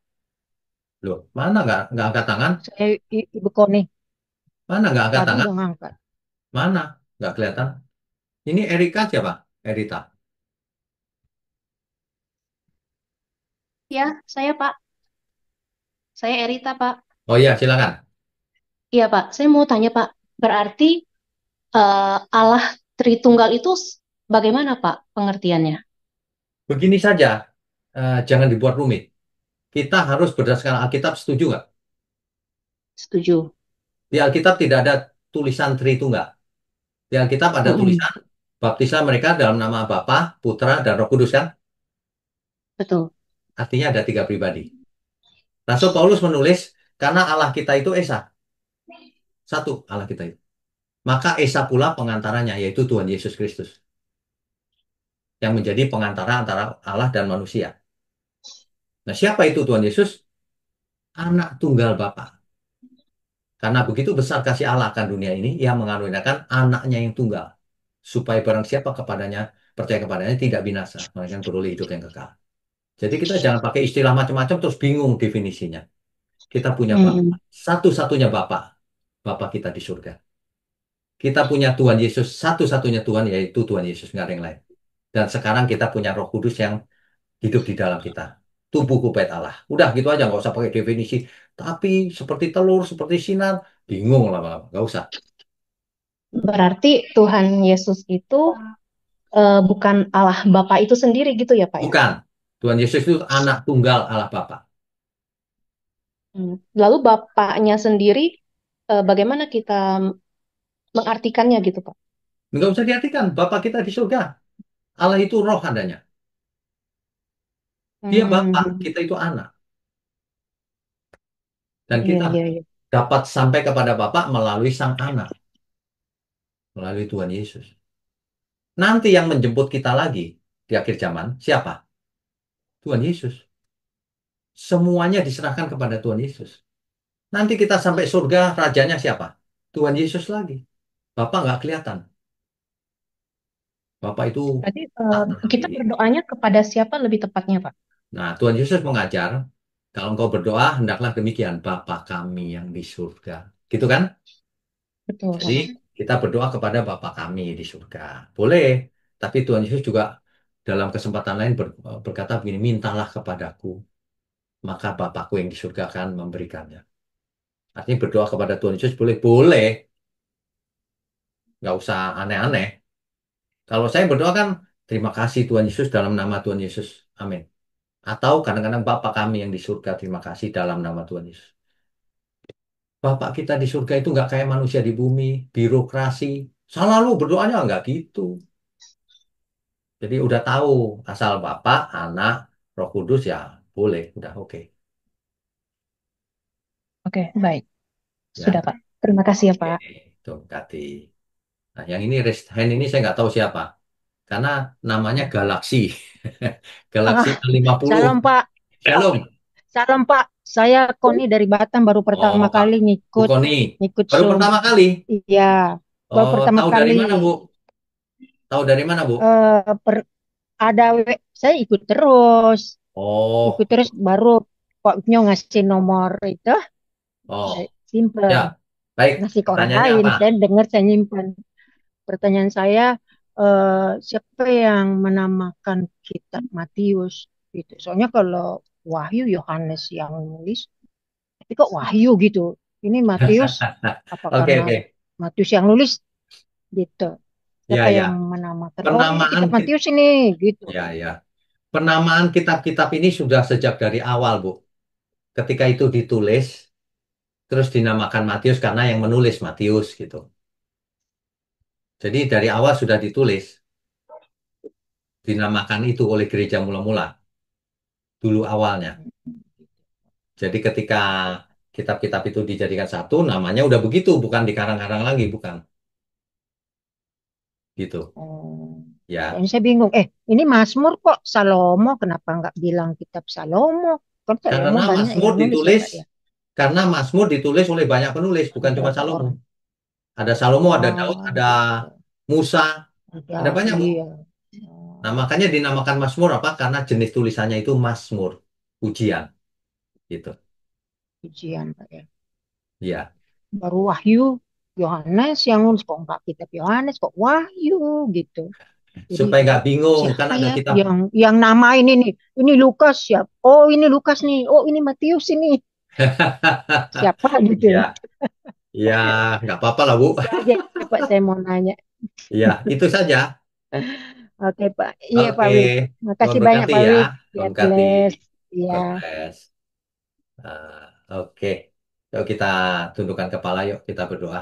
Loh, mana nggak angkat tangan? Saya Ibu Koni. Mana nggak angkat Tadi tangan? udah ngangkat. Mana? Nggak kelihatan. Ini Erika siapa? Erita. Ya, saya Pak. Saya Erita Pak. Oh iya, silakan. Iya Pak, saya mau tanya Pak. Berarti Allah Tritunggal itu bagaimana Pak pengertiannya? Begini saja, jangan dibuat rumit. Kita harus berdasarkan Alkitab, setuju nggak? Setuju. Di Alkitab tidak ada tulisan Tritunggal. Di Alkitab ada tulisan baptisan mereka dalam nama Bapa, Putra, dan Roh Kudus kan? Betul. Artinya ada 3 pribadi. Rasul Paulus menulis, karena Allah kita itu Esa. Satu Allah kita itu. Maka Esa pula pengantaranya, yaitu Tuhan Yesus Kristus. Yang menjadi pengantara antara Allah dan manusia. Nah, siapa itu Tuhan Yesus? Anak tunggal Bapa. Karena begitu besar kasih Allah akan dunia ini, Ia mengaruniakan anaknya yang tunggal. Supaya barang siapa kepadanya, percaya kepadanya tidak binasa, melainkan beroleh hidup yang kekal. Jadi kita jangan pakai istilah macam-macam terus bingung definisinya. Kita punya Hmm. Bapa. Satu-satunya Bapa. Bapa kita di surga. Kita punya Tuhan Yesus. Satu-satunya Tuhan yaitu Tuhan Yesus. Nggak ada yang lain. Dan sekarang kita punya Roh Kudus yang hidup di dalam kita. Tubuh kupet Allah. Udah gitu aja. Nggak usah pakai definisi. Tapi seperti telur, seperti sinar. Bingung lama-lama. Nggak usah. Berarti Tuhan Yesus itu bukan Allah Bapa itu sendiri gitu ya, Pak ya? Bukan. Tuhan Yesus itu anak tunggal Allah Bapa. Lalu Bapaknya sendiri bagaimana kita mengartikannya gitu, Pak? Nggak usah diartikan. Bapa kita di surga. Allah itu roh adanya. Dia Bapa. Kita itu anak. Dan Iya, kita iya, iya. dapat sampai kepada Bapa melalui Sang Anak. Melalui Tuhan Yesus. Nanti yang menjemput kita lagi di akhir zaman, siapa? Tuhan Yesus. Semuanya diserahkan kepada Tuhan Yesus. Nanti kita sampai surga, rajanya siapa? Tuhan Yesus lagi. Bapak nggak kelihatan. Bapak itu Berarti tak kita terlihat. berdoanya kepada siapa lebih tepatnya, Pak? Nah, Tuhan Yesus mengajar, kalau engkau berdoa, hendaklah demikian, Bapa kami yang di surga. Gitu kan? Betul, Jadi, Pak. kita berdoa kepada Bapa kami di surga. Boleh, tapi Tuhan Yesus juga dalam kesempatan lain berkata begini, mintalah kepadaku, maka Bapakku yang di surga akan memberikannya. Artinya berdoa kepada Tuhan Yesus boleh, boleh, nggak usah aneh-aneh. Kalau saya berdoa kan, terima kasih Tuhan Yesus dalam nama Tuhan Yesus, amin. Atau kadang-kadang Bapa kami yang di surga, terima kasih dalam nama Tuhan Yesus. Bapak kita di surga itu nggak kayak manusia di bumi, birokrasi. Selalu berdoanya nggak gitu. Jadi udah tahu asal Bapak, Anak, Roh Kudus ya boleh, udah oke. Oke, baik. Ya, Sudah, Pak. Terima kasih ya, oke. Pak. Tuh, Kati. Nah, yang ini raise hand ini saya nggak tahu siapa. Karena namanya Galaksi. Galaksi Ah, 50. Salam Pak. Shalom. Salam Pak. Saya Koni dari Batam baru pertama Oh, kali Bu ngikut Koni. ngikut Baru Zoom. pertama kali? Iya, baru Oh, pertama tahu dari kali. mana, Bu? Tahu dari mana, Bu? Ada saya ikut terus, Oh, baru Pak Nyo ngasih nomor itu, saya oh. simpen. Ya, baik. Ngasih ke orang Pertanyaannya lain, apa? saya dengar saya nyimpen. Pertanyaan saya, siapa yang menamakan kitab Matius? Gitu. Soalnya kalau Wahyu Yohanes yang nulis, tapi kok Wahyu gitu. Ini Matius, apa Oke, karena oke. Matius yang nulis gitu. Ya, Siapa ya. yang menamakan? Oh, ini Penamaan kitab Matius ini gitu. ya, ya. Penamaan kitab-kitab ini sudah sejak dari awal, Bu. Ketika itu ditulis, terus dinamakan Matius karena yang menulis Matius gitu. Jadi dari awal sudah ditulis, dinamakan itu oleh gereja mula-mula dulu awalnya. Jadi ketika kitab-kitab itu dijadikan satu, namanya udah begitu, bukan dikarang-karang lagi, bukan. Gitu. Oh, Ya. soalnya saya bingung. Ini Mazmur kok Salomo? Kenapa nggak bilang kitab Salomo? Kan Salomo Karena banyak Mazmur yang nulis ya ditulis, Pak ya. karena Mazmur ditulis oleh banyak penulis, bukan cuma Berapa Salomo. orang? Ada Salomo, ada Daud, Oh, ada gitu. Musa, Ya, ada banyak, Bu. iya. Nah, makanya dinamakan Mazmur apa? Karena jenis tulisannya itu Mazmur, ujian, gitu. Ujian Pak ya. Ya. Baru Wahyu Yohanes yang nulis, kok nggak kitab Yohanes, kok Wahyu gitu. Jadi Supaya nggak bingung, kan siapa ada ya kitab. yang namain ini? Ini Lukas ya. Oh, ini Lukas nih. Oh, ini Matius ini. Siapa gitu. Ya, ya, nggak apa-apa lah, Bu. Itu aja Pak saya mau nanya. Ya, itu saja. Oke Pak. Iya Pak Oke, Wid. Tuhan Makasih banyak berkati Pak ya. Wid. Tuhan God berkati. bless. Iya. God bless. Oke, yuk kita tundukkan kepala, yuk kita berdoa.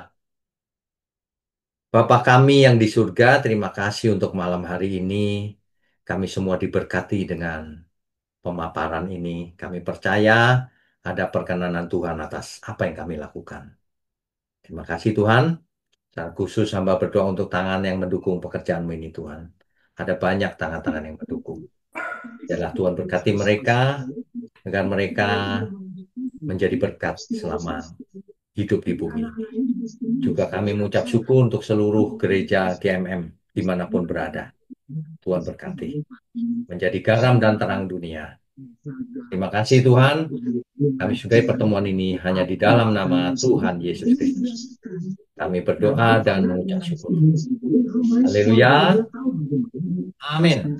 Bapa kami yang di surga, terima kasih untuk malam hari ini. Kami semua diberkati dengan pemaparan ini. Kami percaya ada perkenanan Tuhan atas apa yang kami lakukan. Terima kasih Tuhan. Secara khusus hamba berdoa untuk tangan yang mendukung pekerjaanmu ini Tuhan. Ada banyak tangan-tangan yang mendukung. Biarlah Tuhan berkati mereka, agar mereka menjadi berkat selama hidup di bumi. Juga kami mengucap syukur untuk seluruh gereja GMM dimanapun berada. Tuhan berkati, menjadi garam dan terang dunia. Terima kasih Tuhan, kami sudahi pertemuan ini hanya di dalam nama Tuhan Yesus Kristus. Kami berdoa dan mengucap syukur. Haleluya. Amin.